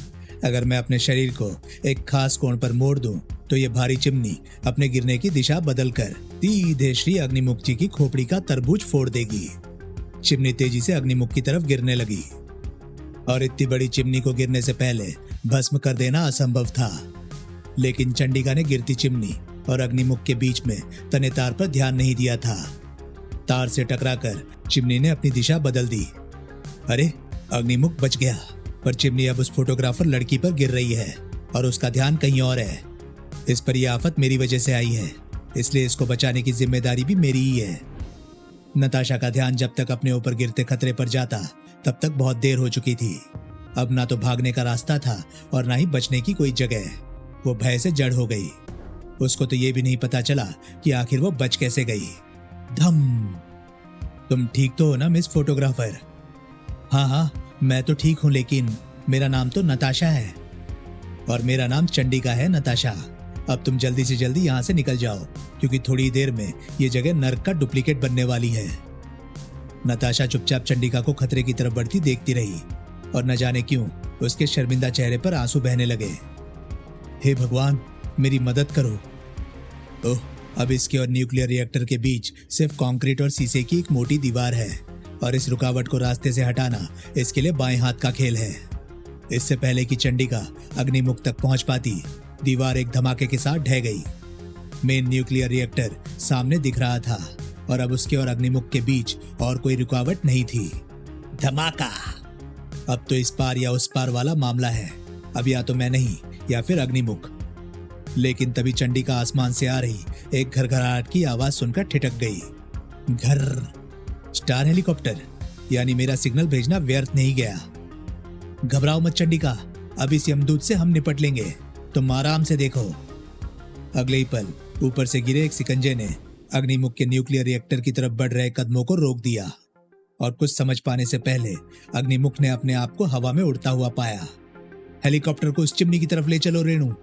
अगर मैं अपने शरीर को एक खास कोण पर मोड़ दूं, तो ये भारी चिमनी अपने गिरने की दिशा बदलकर सीधे श्री अग्निमुख जी की खोपड़ी का तरबूज फोड़ देगी। चिमनी तेजी से अग्निमुख की तरफ गिरने लगी, और इतनी बड़ी चिमनी को गिरने से पहले भस्म कर देना असंभव था। लेकिन चंडिका ने गिरती चिमनी और अग्निमुख के बीच में तने तार पर ध्यान नहीं दिया था। तार से टकराकर चिमनी ने अपनी दिशा बदल दी। अरे, अग्निमुख बच गया, पर चिमनी अब उस फोटोग्राफर लड़की पर गिर रही है और उसका ध्यान कहीं और है। इस पर यह आफत मेरी वजह से आई है, इसलिए इसको बचाने की जिम्मेदारी भी मेरी ही है। नताशा का ध्यान जब तक अपने ऊपर गिरते खतरे पर जाता, तब तक बहुत देर हो चुकी थी। अब ना तो भागने का रास्ता था और ना ही बचने की कोई जगह। वो भय से जड़ हो गई। उसको तो ये भी नहीं पता चला कि आखिर वो बच कैसे गई। धम! तुम ठीक तो हो ना मिस फोटोग्राफर? हाँ हाँ, मैं तो ठीक हूँ, लेकिन मेरा नाम तो नताशा है। और मेरा नाम चंडिका है, नताशा। अब तुम जल्दी से जल्दी यहाँ से निकल जाओ, क्योंकि थोड़ी देर में ये जगह नर्क का डुप्लीकेट बनने वाली है। नताशा चुपचाप चंडिका को खतरे की तरफ बढ़ती देखती रही, और न जाने क्यों उसके शर्मिंदा चेहरे पर आंसू बहने लगे। हे भगवान, मेरी मदद करो। ओह, अब इसके और न्यूक्लियर रिएक्टर के बीच सिर्फ कंक्रीट और शीशे की एक मोटी दीवार है, और इस रुकावट को रास्ते से हटाना इसके लिए बाएं हाथ का खेल है। इससे पहले कि चंडिका अग्निमुख तक पहुंच पाती, दीवार एक धमाके के साथ ढह गई। मेन न्यूक्लियर रिएक्टर सामने दिख रहा था, और अब उसके और अग्निमुख के बीच और कोई रुकावट नहीं थी। धमाका! अब तो इस पार या उस पार वाला मामला है। अब या तो मैं नहीं, या फिर अग्निमुख। लेकिन तभी चंडिका आसमान से आ रही एक घरघराहट की आवाज सुनकर ठिठक गई। घर! स्टार हेलीकॉप्टर, यानी मेरा सिग्नल भेजना व्यर्थ नहीं गया। घबराओ मत चंडिका, अब इस यमदूत से हम निपट लेंगे, तुम आराम से देखो। अगले ही पल ऊपर से गिरे एक शिकंजे ने अग्निमुख के न्यूक्लियर रिएक्टर की तरफ बढ़ रहे कदमों को रोक दिया, और कुछ समझ पाने से पहले अग्निमुख ने अपने आप को हवा में उड़ता हुआ पाया। हेलीकॉप्टर को उस चिमनी की तरफ ले चलो रेणु,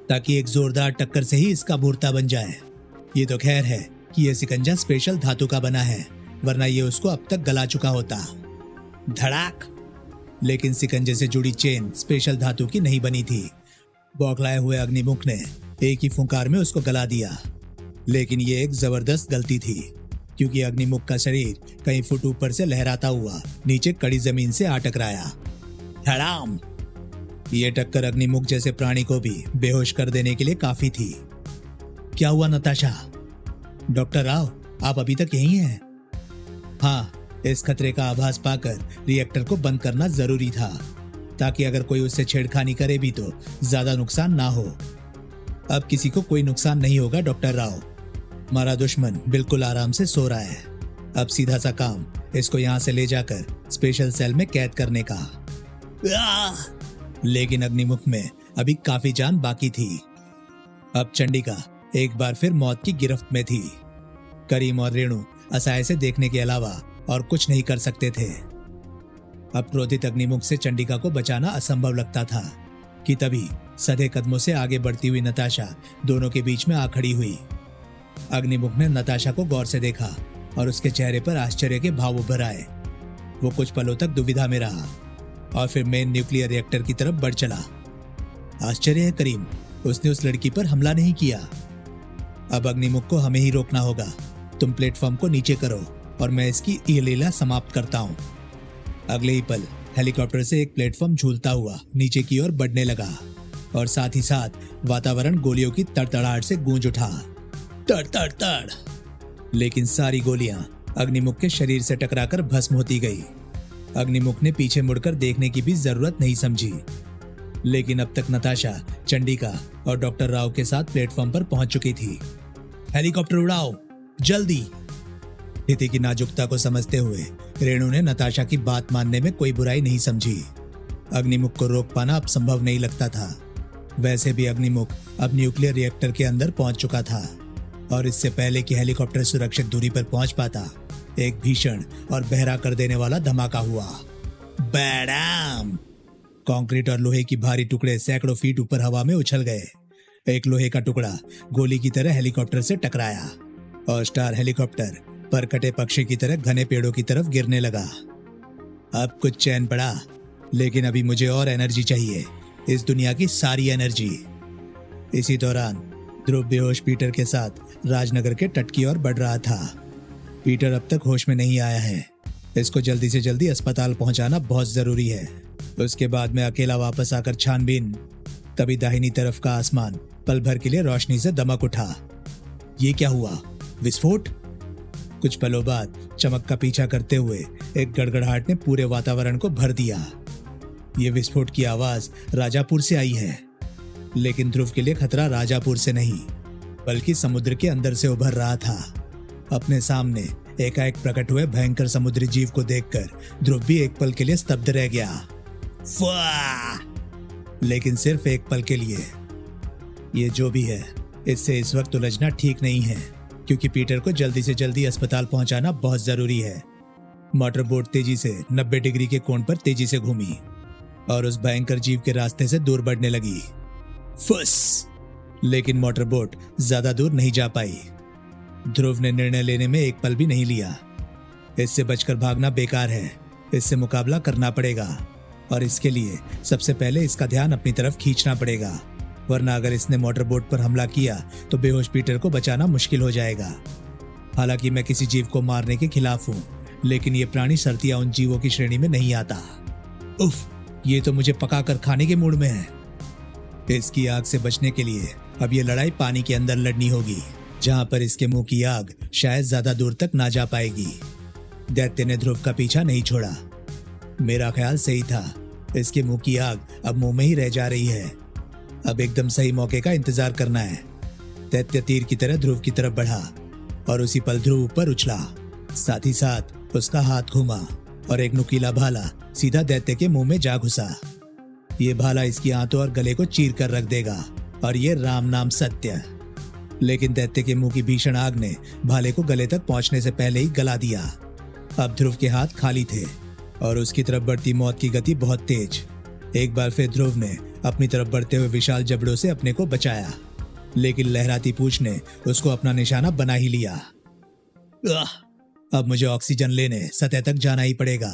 ताकि एक जोरदार टक्कर से ही इसका भूरता बन जाए। ये तो खैर है कि यह शिकंजा स्पेशल धातु का बना है, वरना ये उसको अब तक गला चुका होता। धड़ाक! लेकिन शिकंजे से जुड़ी चेन स्पेशल धातु की नहीं बनी थी। बौखलाए हुए अग्निमुख ने एक ही फुंकार में उसको गला दिया। लेकिन ये एक जबरदस्त गलती थी, क्योंकि अग्निमुख का शरीर कई फुट ऊपर से लहराता हुआ नीचे कड़ी जमीन से आ टकराया। धड़ाम! ये टक्कर अग्निमुख जैसे प्राणी को भी बेहोश कर देने के लिए काफी थी। क्या हुआ नताशा? डॉक्टर राव, आप अभी तक यहीं हैं? हाँ, इस खतरे का आभास पाकर रिएक्टर को बंद करना जरूरी था, ताकि अगर कोई उससे छेड़खानी करे भी तो ज्यादा नुकसान ना हो। अब किसी को कोई नुकसान नहीं होगा डॉक्टर राव। हमारा दुश्मन बिल्कुल आराम से सो रहा है। अब सीधा सा काम इसको यहाँ से ले जाकर स्पेशल सेल में कैद करने का। लेकिन अग्निमुख में अभी काफी जान बाकी थी। अब चंडिका एक बार फिर मौत की गिरफ्त में थी। करीम और रेणु असहाय से देखने के अलावा और कुछ नहीं कर सकते थे। अब क्रोधित अग्निमुख से चंडिका को बचाना असंभव लगता था कि तभी सधे कदमों से आगे बढ़ती हुई नताशा दोनों के बीच में आ खड़ी हुई। अग्निमुख ने नताशा को गौर से देखा और उसके चेहरे पर आश्चर्य के भाव उभर आए। वो कुछ पलों तक दुविधा में रहा और फिर मेन न्यूक्लियर रिएक्टर की तरफ बढ़ चला। आश्चर्य है करीम, उसने उस लड़की पर हमला नहीं किया। अब अग्निमुख को हमें ही रोकना होगा। तुम प्लेटफॉर्म को नीचे करो और मैं इसकी ये लीला समाप्त करता हूँ। अगले ही पल हेलीकॉप्टर से एक प्लेटफॉर्म झूलता हुआ नीचे की ओर बढ़ने लगा और साथ ही साथ वातावरण गोलियों की तड़तड़ाहट से गूंज उठा। तड़ तड़ तड़। लेकिन सारी गोलियां अग्निमुख के शरीर से टकराकर भस्म होती गई। अग्निमुख ने पीछे मुड़कर देखने की भी जरूरत नहीं समझी। लेकिन अब तक नताशा, चंडिका और डॉक्टर राव के साथ प्लेटफॉर्म पर पहुंच चुकी थी। हेलीकॉप्टर उड़ाओ जल्दी। स्थिति की नाजुकता को समझते हुए रेणु ने नताशा की बात मानने में कोई बुराई नहीं समझी। अग्निमुख को रोक पाना अब संभव नहीं लगता था। वैसे भी अग्निमुख अब न्यूक्लियर रिएक्टर के अंदर पहुंच चुका था और इससे पहले कि हेलीकॉप्टर सुरक्षित दूरी पर पहुंच पाता, एक भीषण और बहरा कर देने वाला धमाका हुआ। बैडाम! कंक्रीट और लोहे की भारी टुकड़े सैकड़ों फीट ऊपर हवा में उछल गए। एक लोहे का टुकड़ा गोली की तरह हेलीकॉप्टर से टकराया और स्टार हेलीकॉप्टर पर कटे पक्षी की तरह घने पेड़ों की तरफ गिरने लगा। अब कुछ चैन पड़ा, लेकिन अभी मुझे और एनर्जी चाहिए, इस दुनिया की सारी एनर्जी। इसी दौरान ध्रुव बेहोश पीटर के साथ राजनगर के तट की ओर बढ़ रहा था। पीटर अब तक होश में नहीं आया है। इसको जल्दी से जल्दी अस्पताल पहुंचाना बहुत जरूरी है। उसके बाद मैं अकेला वापस आकर छानबीन। तभी दाहिनी तरफ का आसमान पल भर के लिए रोशनी से दमक उठा। ये क्या हुआ? विस्फोट? कुछ पलों बाद चमक का पीछा करते हुए एक गड़गड़ाहट ने पूरे वातावरण को भर दिया। ये विस्फोट की आवाज राजापुर से आई है, लेकिन ध्रुव के लिए खतरा राजापुर से नहीं बल्कि समुद्र के अंदर से उभर रहा था। अपने सामने एकाएक प्रकट हुए भयंकर समुद्री जीव को देखकर ध्रुव भी एक पल के लिए स्तब्ध रह गया। लेकिन सिर्फ एक पल के लिए। ये जो भी है, इससे इस वक्त उलझना ठीक नहीं है, क्योंकि पीटर को जल्दी से जल्दी अस्पताल पहुंचाना बहुत जरूरी है। मोटर बोट तेजी से 90 डिग्री के कोण पर तेजी से घूमी और उस भयंकर जीव के रास्ते से दूर बढ़ने लगी। फुस! लेकिन मोटर बोट ज्यादा दूर नहीं जा पाई। ध्रुव ने निर्णय लेने में एक पल भी नहीं लिया। इससे बचकर भागना बेकार है, इससे मुकाबला करना पड़ेगा और इसके लिए सबसे पहले इसका ध्यान अपनी तरफ खींचना पड़ेगा, वरना अगर इसने मोटर बोट पर हमला किया तो बेहोश पीटर को बचाना मुश्किल हो जाएगा। हालांकि मैं किसी जीव को मारने के खिलाफ हूँ, लेकिन ये प्राणी सर्तियां उन जीवों की श्रेणी में नहीं आता। उफ, ये तो मुझे पकाकर खाने के मूड में है। इसकी आग से बचने के लिए अब ये लड़ाई पानी के अंदर लड़नी होगी, जहां पर इसके मुंह की आग शायद ज्यादा दूर तक ना जा पाएगी। दैत्य ने ध्रुव का पीछा नहीं छोड़ा। मेरा ख्याल सही था, इसके मुंह की आग अब मुंह में ही रह जा रही है। अब एकदम सही मौके का इंतजार करना है। दैत्य तीर की तरह ध्रुव की तरफ बढ़ा और उसी पल ध्रुव ऊपर उछला। साथ ही साथ उसका हाथ घूमा और एक नुकीला भाला सीधा दैत्य के मुंह में जा घुसा। ये भाला इसकी आंतों और गले को चीर कर रख देगा और ये राम नाम सत्य। लेकिन दैत्य के मुंह की भीषण आग ने भाले को गले तक पहुंचने से पहले ही गला दिया। अब ध्रुव के हाथ खाली थे और उसकी तरफ बढ़ती मौत की गति बहुत तेज। एक बार फिर ध्रुव ने अपनी तरफ बढ़ते हुए विशाल जबड़ों से अपने को बचाया, लेकिन लहराती पूंछ ने उसको अपना निशाना बना ही लिया। अब मुझे ऑक्सीजन लेने सतह तक जाना ही पड़ेगा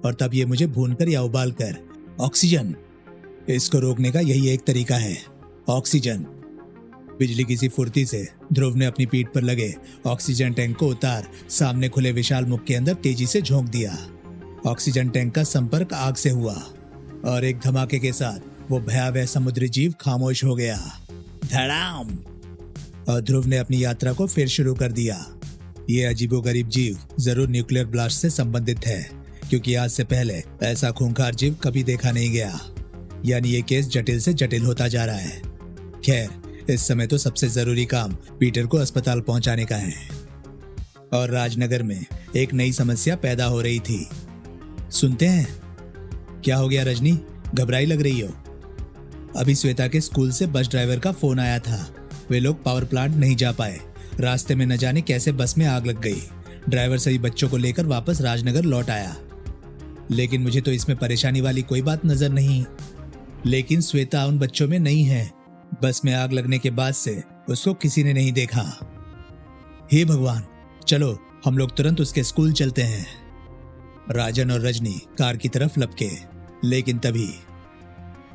और तब ये मुझे भूनकर या उबालकर ऑक्सीजन। इसको रोकने का यही एक तरीका है, ऑक्सीजन। बिजली की सी फुर्ती से ध्रुव ने अपनी पीठ पर लगे ऑक्सीजन टैंक को उतार सामने खुले विशाल मुख के अंदर तेजी से झोंक दिया। ऑक्सीजन टैंक का संपर्क आग से हुआ और एक धमाके के साथ वो भयावह समुद्री जीव खामोश हो गया। धड़ाम! और ध्रुव ने अपनी यात्रा को फिर शुरू कर दिया। ये अजीबोगरीब जीव जरूर न्यूक्लियर ब्लास्ट से संबंधित है, क्योंकि आज से पहले ऐसा खूंखार जीव कभी देखा नहीं गया। यानी ये केस जटिल से जटिल होता जा रहा है। खैर, इस समय तो सबसे जरूरी काम पीटर को अस्पताल पहुंचाने का है। और राजनगर में एक नई समस्या पैदा हो रही थी। सुनते हैं। क्या हो गया रजनी, घबराई लग रही हो? अभी श्वेता के स्कूल से बस ड्राइवर का फोन आया था। वे लोग पावर प्लांट नहीं जा पाए। रास्ते में न जाने कैसे बस में आग लग गई। ड्राइवर सभी बच्चों को लेकर वापस राजनगर लौट आया। लेकिन मुझे तो इसमें परेशानी वाली कोई बात नजर नहीं। लेकिन श्वेता उन बच्चों में नहीं है। बस में आग लगने के बाद से उसको किसी ने नहीं देखा। हे भगवान, चलो हम लोग तुरंत उसके स्कूल चलते हैं। राजन और रजनी कार की तरफ लपके, लेकिन तभी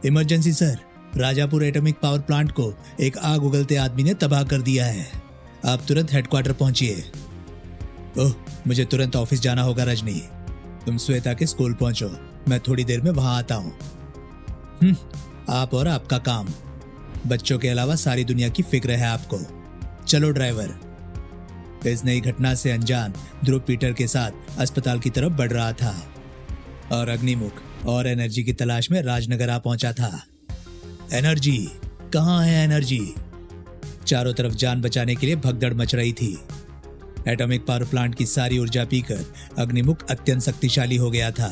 emergency sir, Rajapur atomic power plant को एक आग उगलते आदमी ने तबाह कर दिया है। आप तुरंत हेडक्वार्टर पहुंचिए। ओह, मुझे तुरंत ऑफिस जाना होगा रजनी। तुम श्वेता के स्कूल पहुंचो, मैं थोड़ी देर में वहां आता हूं। आप और आपका काम। बच्चों के अलावा सारी दुनिया की फिक्र है आपको। चलो ड्राइवर। इस नई घटना से अनजान ध्रुव पीटर के साथ अस्पताल की तरफ बढ़ रहा था और अग्निमुख और एनर्जी की तलाश में राजनगर आ पहुंचा था। एनर्जी, कहाँ है एनर्जी? चारों तरफ जान बचाने के लिए भगदड़ मच रही थी। एटॉमिक पावर प्लांट की सारी ऊर्जा पीकर अग्निमुख अत्यंत शक्तिशाली हो गया था।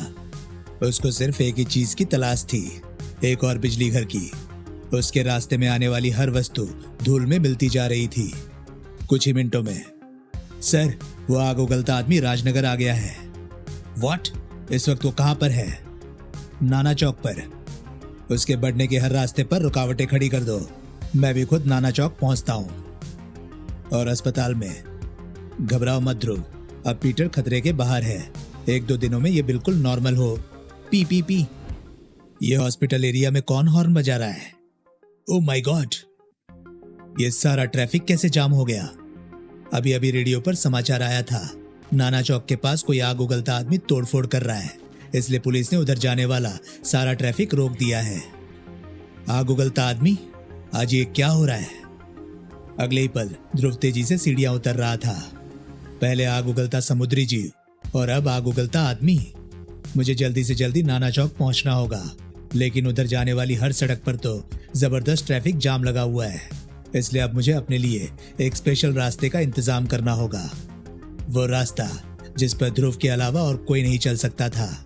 उसको सिर्फ एक ही चीज की तलाश थी, एक और बिजली घर की। उसके रास्ते में आने वाली हर वस्तु धूल में मिलती जा रही थी। कुछ ही मिनटों में सर, वो आग उगलता आदमी राजनगर आ गया है। व्हाट? इस वक्त वो कहां पर है? नाना चौक पर। उसके बढ़ने के हर रास्ते पर रुकावटें खड़ी कर दो। मैं भी खुद नाना चौक पहुंचता हूं। और अस्पताल में घबराओ मत ध्रुव, अब पीटर खतरे के बाहर है। 1-2 दिनों में ये बिल्कुल नॉर्मल हो। P P P. ये हॉस्पिटल एरिया में कौन हॉर्न बजा रहा है? ओ माय गॉड, ये सारा ट्रैफिक कैसे जाम हो गया? अभी अभी रेडियो पर समाचार आया था, नाना चौक के पास कोई आग उगलता आदमी तोड़फोड़ कर रहा है, इसलिए पुलिस ने उधर जाने वाला सारा ट्रैफिक रोक दिया है। आग उगलता आदमी? आज ये क्या हो रहा है? अगले ही पल ध्रुव तेजी से सीढ़ियां उतर रहा था। पहले आग उगलता समुद्री जीव और अब आग उगलता आदमी। मुझे जल्दी से जल्दी नाना चौक पहुंचना होगा, लेकिन उधर जाने वाली हर सड़क पर तो जबरदस्त ट्रैफिक जाम लगा हुआ है, इसलिए अब मुझे अपने लिए एक स्पेशल रास्ते का इंतजाम करना होगा। वो रास्ता जिस पर ध्रुव के अलावा और कोई नहीं चल सकता था।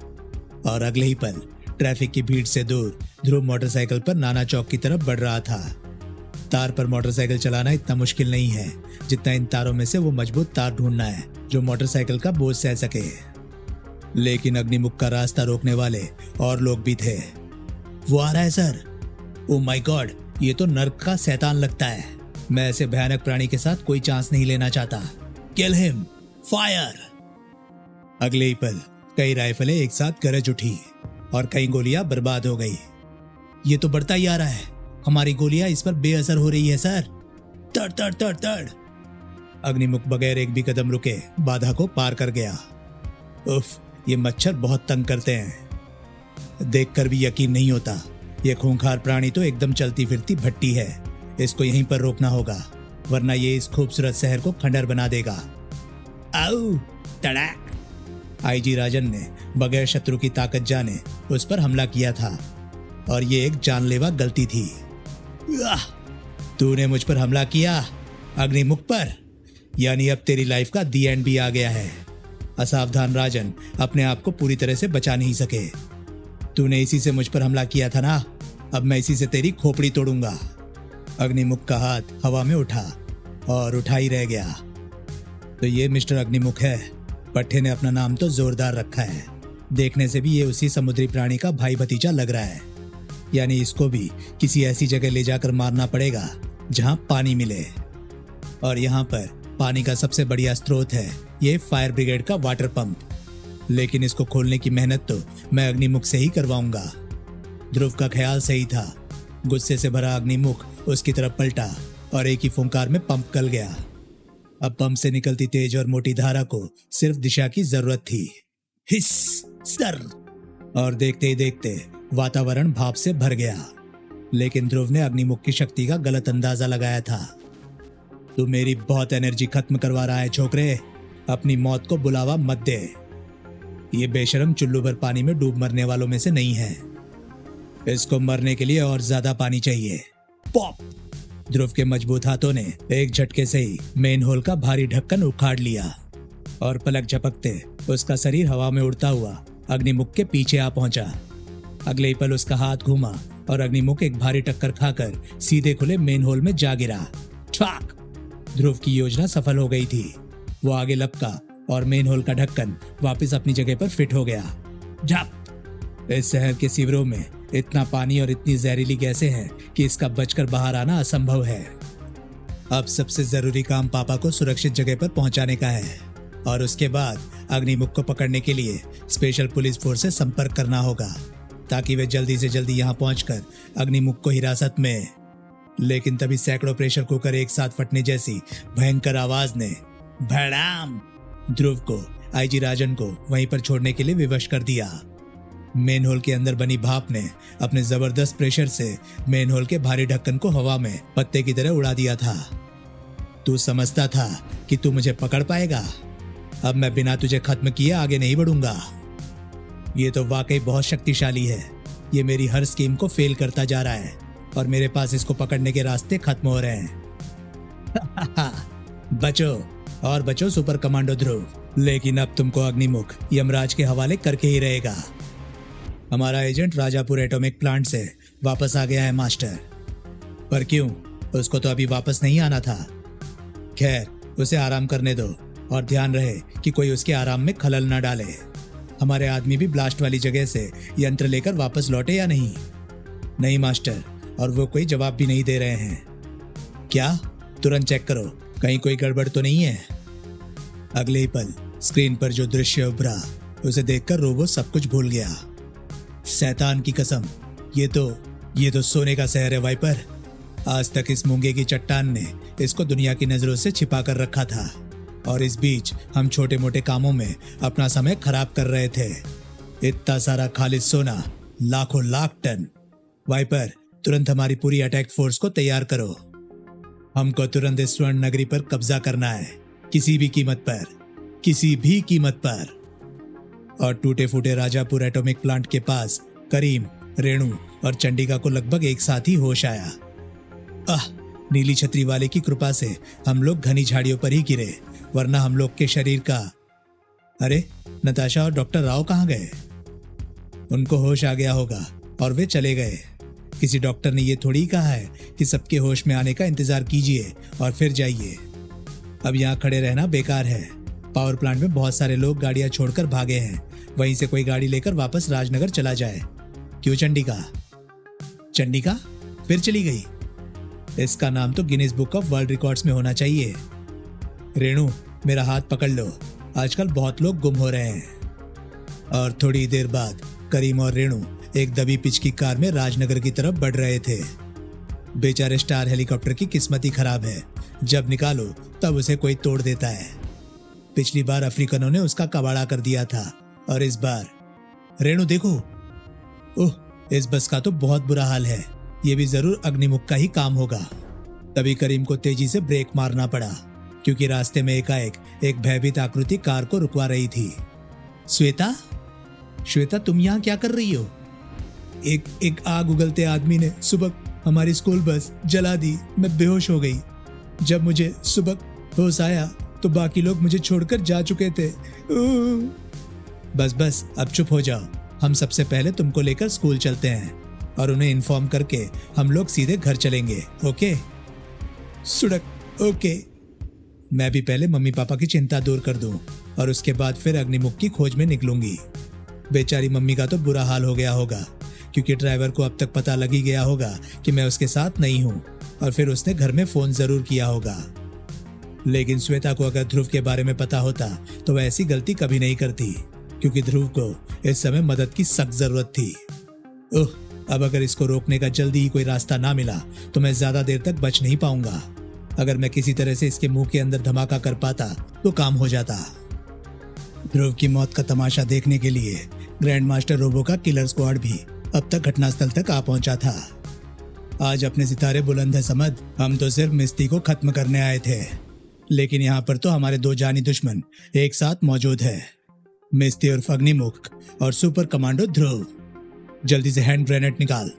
और अगले ही पल ट्रैफिक की भीड़ से दूर ध्रुव मोटरसाइकिल पर नाना चौक की तरफ बढ़ रहा था। तार पर मोटरसाइकिल चलाना इतना मुश्किल नहीं है जितना इन तारों में से वो मजबूत तार ढूंढना है जो मोटरसाइकिल का बोझ सह सके। लेकिन अग्निमुख का रास्ता रोकने वाले और लोग भी थे। वो आ रहा है सर। ओ माय गॉड, ये तो नर्क का शैतान लगता है। मैं ऐसे भयानक प्राणी के साथ कोई चांस नहीं लेना चाहता। Kill him, fire. अगले ही पल कई राइफलें एक साथ गरज उठी और कई गोलियां बर्बाद हो गई। ये तो बढ़ता ही आ रहा है। हमारी गोलियां इस पर बेअसर हो रही है सर। तड़ तड़ तड़ तड़। अग्निमुख बगैर एक भी कदम रुके बाधा को पार कर गया। उफ, ये मच्छर बहुत तंग करते हैं। देखकर भी यकीन नहीं होता, ये खूंखार प्राणी तो एकदम चलती फिरती भट्टी है। इसको यहीं पर रोकना होगा, वरना ये इस खूबसूरत शहर को खंडर बना देगा। आऊ, तड़ाक। आईजी राजन ने बगैर शत्रु की ताकत जाने उस पर हमला किया था और ये एक जानलेवा गलती थी। तूने मुझ पर हमला किया, अग्निमुख पर, यानी अब तेरी लाइफ का दी एंड भी आ गया है। असावधान राजन अपने आप को पूरी तरह से बचा नहीं सके। तूने इसी से मुझ पर हमला किया था ना, अब मैं इसी से तेरी खोपड़ी तोड़ूंगा। अग्निमुख का हाथ हवा में उठा और उठा ही रह गया। तो ये मिस्टर अग्निमुख है। पट्टे ने अपना नाम तो जोरदार रखा है। देखने से भी ये उसी समुद्री प्राणी का भाई भतीजा लग रहा है। यानी इसको भी किसी ऐसी जगह ले जाकर मारना पड़ेगा जहां पानी मिले। और यहाँ पर पानी का सबसे बढ़िया स्रोत है ये फायर ब्रिगेड का वाटर पंप। लेकिन इसको खोलने की मेहनत तो मैं अग्निमुख से ही करवाऊंगा। ध्रुव का ख्याल सही था। गुस्से से भरा अग्निमुख उसकी तरफ पलटा और एक ही फुंकार में पंप गल गया। अब पंप से निकलती तेज और मोटी धारा को सिर्फ दिशा की जरूरत थी। हिस सर। और देखते ही देखते वातावरण भाप से भर गया। लेकिन ध्रुव ने अग्निमुख की शक्ति का गलत अंदाजा लगाया था। तू मेरी बहुत एनर्जी खत्म करवा रहा है छोकरे, अपनी मौत को बुलावा मत दे। ये बेशरम चुल्लू भर पानी में डूब मरने वालों में से नहीं है। इसको मरने के लिए और ज्यादा पानी चाहिए। पॉप। ध्रुव के मजबूत हाथों ने एक झटके से ही मेन होल का भारी ढक्कन उखाड़ लिया और पलक झपकते उसका शरीर हवा में उड़ता हुआ अग्निमुख के पीछे आ पहुंचा। अगले ही पल उसका हाथ घूमा और अग्निमुख एक भारी टक्कर खाकर सीधे खुले मेन होल में जा गिरा। ठ्वाक! ध्रुव की योजना सफल हो गई थी। वो आगे लपका और मेन होल का ढक्कन वापस अपनी जगह पर फिट हो गया। झप! इस शहर के सीवरों में इतना पानी और इतनी जहरीली गैसें हैं कि इसका बचकर बाहर आना असंभव है। अब सबसे जरूरी काम पापा को सुरक्षित जगह पर पहुंचाने का है और उसके बाद अग्निमुख को पकड़ने के लिए स्पेशल पुलिस फोर्स से संपर्क करना होगा ताकि वे जल्दी से जल्दी यहां पहुंचकर अग्निमुख को हिरासत में। लेकिन तभी सैकड़ों प्रेशर कुकर एक साथ फटने जैसी भयंकर आवाज ने भड़ाम ध्रुव को आईजी राजन को वहीं पर छोड़ने के लिए विवश कर दिया। मेन होल के अंदर बनी भाप ने अपने जबरदस्त प्रेशर से मेन होल के भारी ढक्कन को हवा में पत्ते की तरह उड़ा दिया था। तू समझता था कि तू मुझे पकड़ पाएगा? अब मैं बिना तुझे खत्म किए आगे नहीं बढ़ूंगा। ये तो वाकई बहुत शक्तिशाली है। ये मेरी हर स्कीम को फेल करता जा रहा है और मेरे पास इसको पकड़ने के रास्ते खत्म हो रहे हैं। बचो और बचो सुपर कमांडो ध्रुव, लेकिन अब तुमको अग्निमुख यमराज के हवाले करके ही रहेगा। हमारा एजेंट राजापुर एटॉमिक प्लांट से वापस आ गया है मास्टर। पर क्यों? उसको तो अभी वापस नहीं आना था। खैर, उसे आराम करने दो और ध्यान रहे कि कोई उसके आराम में खलल न डाले। हमारे आदमी भी ब्लास्ट वाली जगह से यंत्र लेकर वापस लौटे या नहीं? नहीं मास्टर, और वो कोई जवाब भी नहीं दे रहे हैं। क्या? तुरंत चेक करो, कहीं कोई गड़बड़ तो नहीं है। अगले ही पल स्क्रीन पर जो दृश्य उभरा उसे देखकर रोबो सब कुछ भूल गया। शैतान की कसम, ये तो सोने का शहर है वाइपर। आज तक इस मूंगे की चट्टान ने इसको दुनिया की नजरों से छिपा कर रखा था और इस बीच हम छोटे मोटे कामों में अपना समय खराब कर रहे थे। इतना सारा खालिद सोना, लाखों लाख टन। वाइपर, तुरंत हमारी पूरी अटैक फोर्स को तैयार करो। हमको तुरंत इस स्वर्ण नगरी पर कब्जा करना है, किसी भी कीमत पर, किसी भी कीमत पर। और टूटे फूटे राजापुर एटॉमिक प्लांट के पास करीम, रेणु और चंडिका को लगभग एक साथ ही होश आया। नीली छतरी वाले की कृपा से हम लोग घनी झाड़ियों पर ही गिरे, वरना हम लोग के शरीर का। अरे, नताशा और डॉक्टर राव कहाँ गए? उनको होश आ गया होगा और वे चले गए। किसी डॉक्टर ने ये थोड़ी कहा है कि सबके होश में आने का इंतजार कीजिए और फिर जाइए। अब यहाँ खड़े रहना बेकार है। पावर प्लांट में बहुत सारे लोग गाड़ियां छोड़कर भागे हैं। वहीं से कोई गाड़ी लेकर वापस राजनगर चला जाए। क्यों चंडिका? चंडिका फिर चली गई? इसका नाम तो Guinness book of world records में होना चाहिए। रेणु, मेरा हाथ पकड़ लो, आजकल बहुत लोग गुम हो रहे हैं। और थोड़ी देर बाद करीम और रेणु एक दबी पिच की कार में राजनगर की तरफ बढ़ रहे थे। बेचारे स्टार हेलीकॉप्टर की किस्मत ही खराब है, जब निकालो तब उसे कोई तोड़ देता है। पिछली बार अफ्रीकनों ने उसका कबाड़ा कर दिया था और इस बार। रेणु देखो, ओह, इस बस का तो बहुत बुरा हाल है। ये भी जरूर अग्निमुख का ही काम होगा। तभी करीम को तेजी से ब्रेक मारना पड़ा क्योंकि रास्ते में एकाएक एक भयभीत आकृति कार को रुकवा रही थी। श्वेता, श्वेता तुम यहाँ क्या कर रही हो? एक आग उगलते आदमी ने सुबह हमारी स्कूल बस जला दी। मैं बेहोश हो गई। जब मुझे सुबह होश आया तो बाकी लोग मुझे छोड़कर जा चुके थे। बस अब चुप हो जाओ। हम सबसे पहले तुमको लेकर स्कूल चलते हैं और उन्हें इन्फॉर्म करके हम लोग सीधे घर चलेंगे। ओके? सुड़क, ओके। मैं भी पहले मम्मी पापा की चिंता दूर कर दूं और उसके बाद फिर अग्निमुख की खोज में निकलूंगी। बेचारी मम्मी का तो बुरा हाल हो गया होगा क्योंकि ड्राइवर को अब तक पता लग ही गया होगा कि मैं उसके साथ नहीं हूं और फिर उसने घर में फोन जरूर किया होगा। लेकिन श्वेता को अगर ध्रुव के बारे में पता होता तो वह ऐसी गलती कभी नहीं करती क्योंकि ध्रुव को इस समय मदद की सख्त जरूरत थी। अब अगर इसको रोकने का जल्दी ही कोई रास्ता ना मिला तो मैं ज्यादा देर तक बच नहीं पाऊंगा। अगर मैं किसी तरह से इसके मुंह के अंदर धमाका कर पाता तो काम हो जाता। ध्रुव की मौत का तमाशा देखने के लिए ग्रैंड मास्टर रोबो का किलर स्क्वाड भी अब तक घटनास्थल तक आ पहुंचा था। आज अपने सितारे बुलंद है समझ, हम तो सिर्फ मिस्ती को खत्म करने आए थे, लेकिन यहाँ पर तो हमारे दो जानी दुश्मन एक साथ मौजूद है, मिस्ती उर्फ अग्निमुख और सुपर कमांडो ध्रुव। जल्दी से हैंड ग्रेनेड निकाल।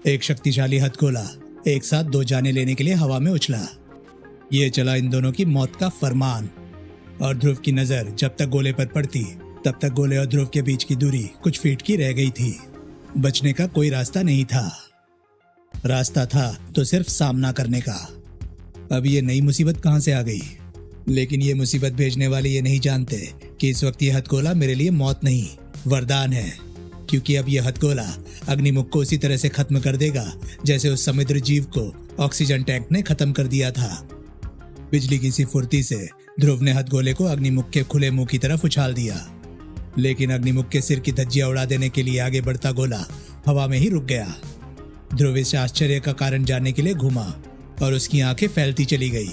एक शक्तिशाली हथगोला एक साथ दो जाने लेने के लिए हवा में उछला। ये चला इन दोनों की मौत का फरमान और ध्रुव की नजर जब तक गोले पर पड़ती तब तक गोले और ध्रुव के बीच की दूरी कुछ फीट की रह गई थी। बचने का कोई रास्ता नहीं था। रास्ता था तो सिर्फ सामना करने का। अब ये नई मुसीबत कहां से आ गई? लेकिन ये मुसीबत भेजने वाले ये नहीं जानते कि इस वक्त ये हथगोला मेरे लिए मौत नहीं वरदान है, क्योंकि अब ये हथगोला अग्निमुख को उसी तरह से खत्म कर देगा जैसे उस समुद्र जीव को ऑक्सीजन टैंक ने खत्म कर दिया था। बिजली की सी फुर्ती से ध्रुव ने हथगोले को अग्निमुख के खुले मुंह की तरफ उछाल दिया, लेकिन अग्निमुख के सिर की धज्जियां उड़ा देने के लिए आगे बढ़ता गोला हवा में ही रुक गया। ध्रुव इस आश्चर्य का कारण जानने के लिए घूमा और उसकी आंखें फैलती चली गई।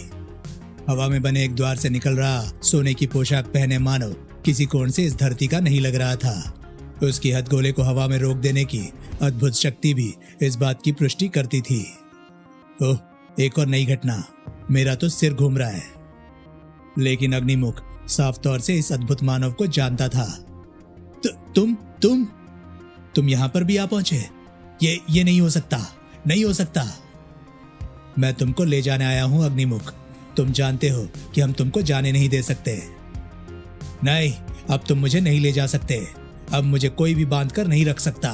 हवा में बने एक द्वार से निकल रहा सोने की पोशाक पहने मानव किसी कोण से इस धरती का नहीं लग रहा था। उसकी हथगोले को हवा में रोक देने की अद्भुत शक्ति भी इस बात की पुष्टि करती थी। ओह, एक और नई घटना। मेरा तो सिर घूम रहा है। लेकिन अग्निमुख साफ तौर से इस अद्भुत मानव को जानता था। तुम यहां पर भी आ पहुंचे? ये नहीं हो सकता, नहीं हो सकता। मैं तुमको ले जाने आया हूं अग्निमुख। तुम जानते हो कि हम तुमको जाने नहीं दे सकते। नहीं, अब तुम मुझे नहीं ले जा सकते। अब मुझे कोई भी बांध कर नहीं रख सकता।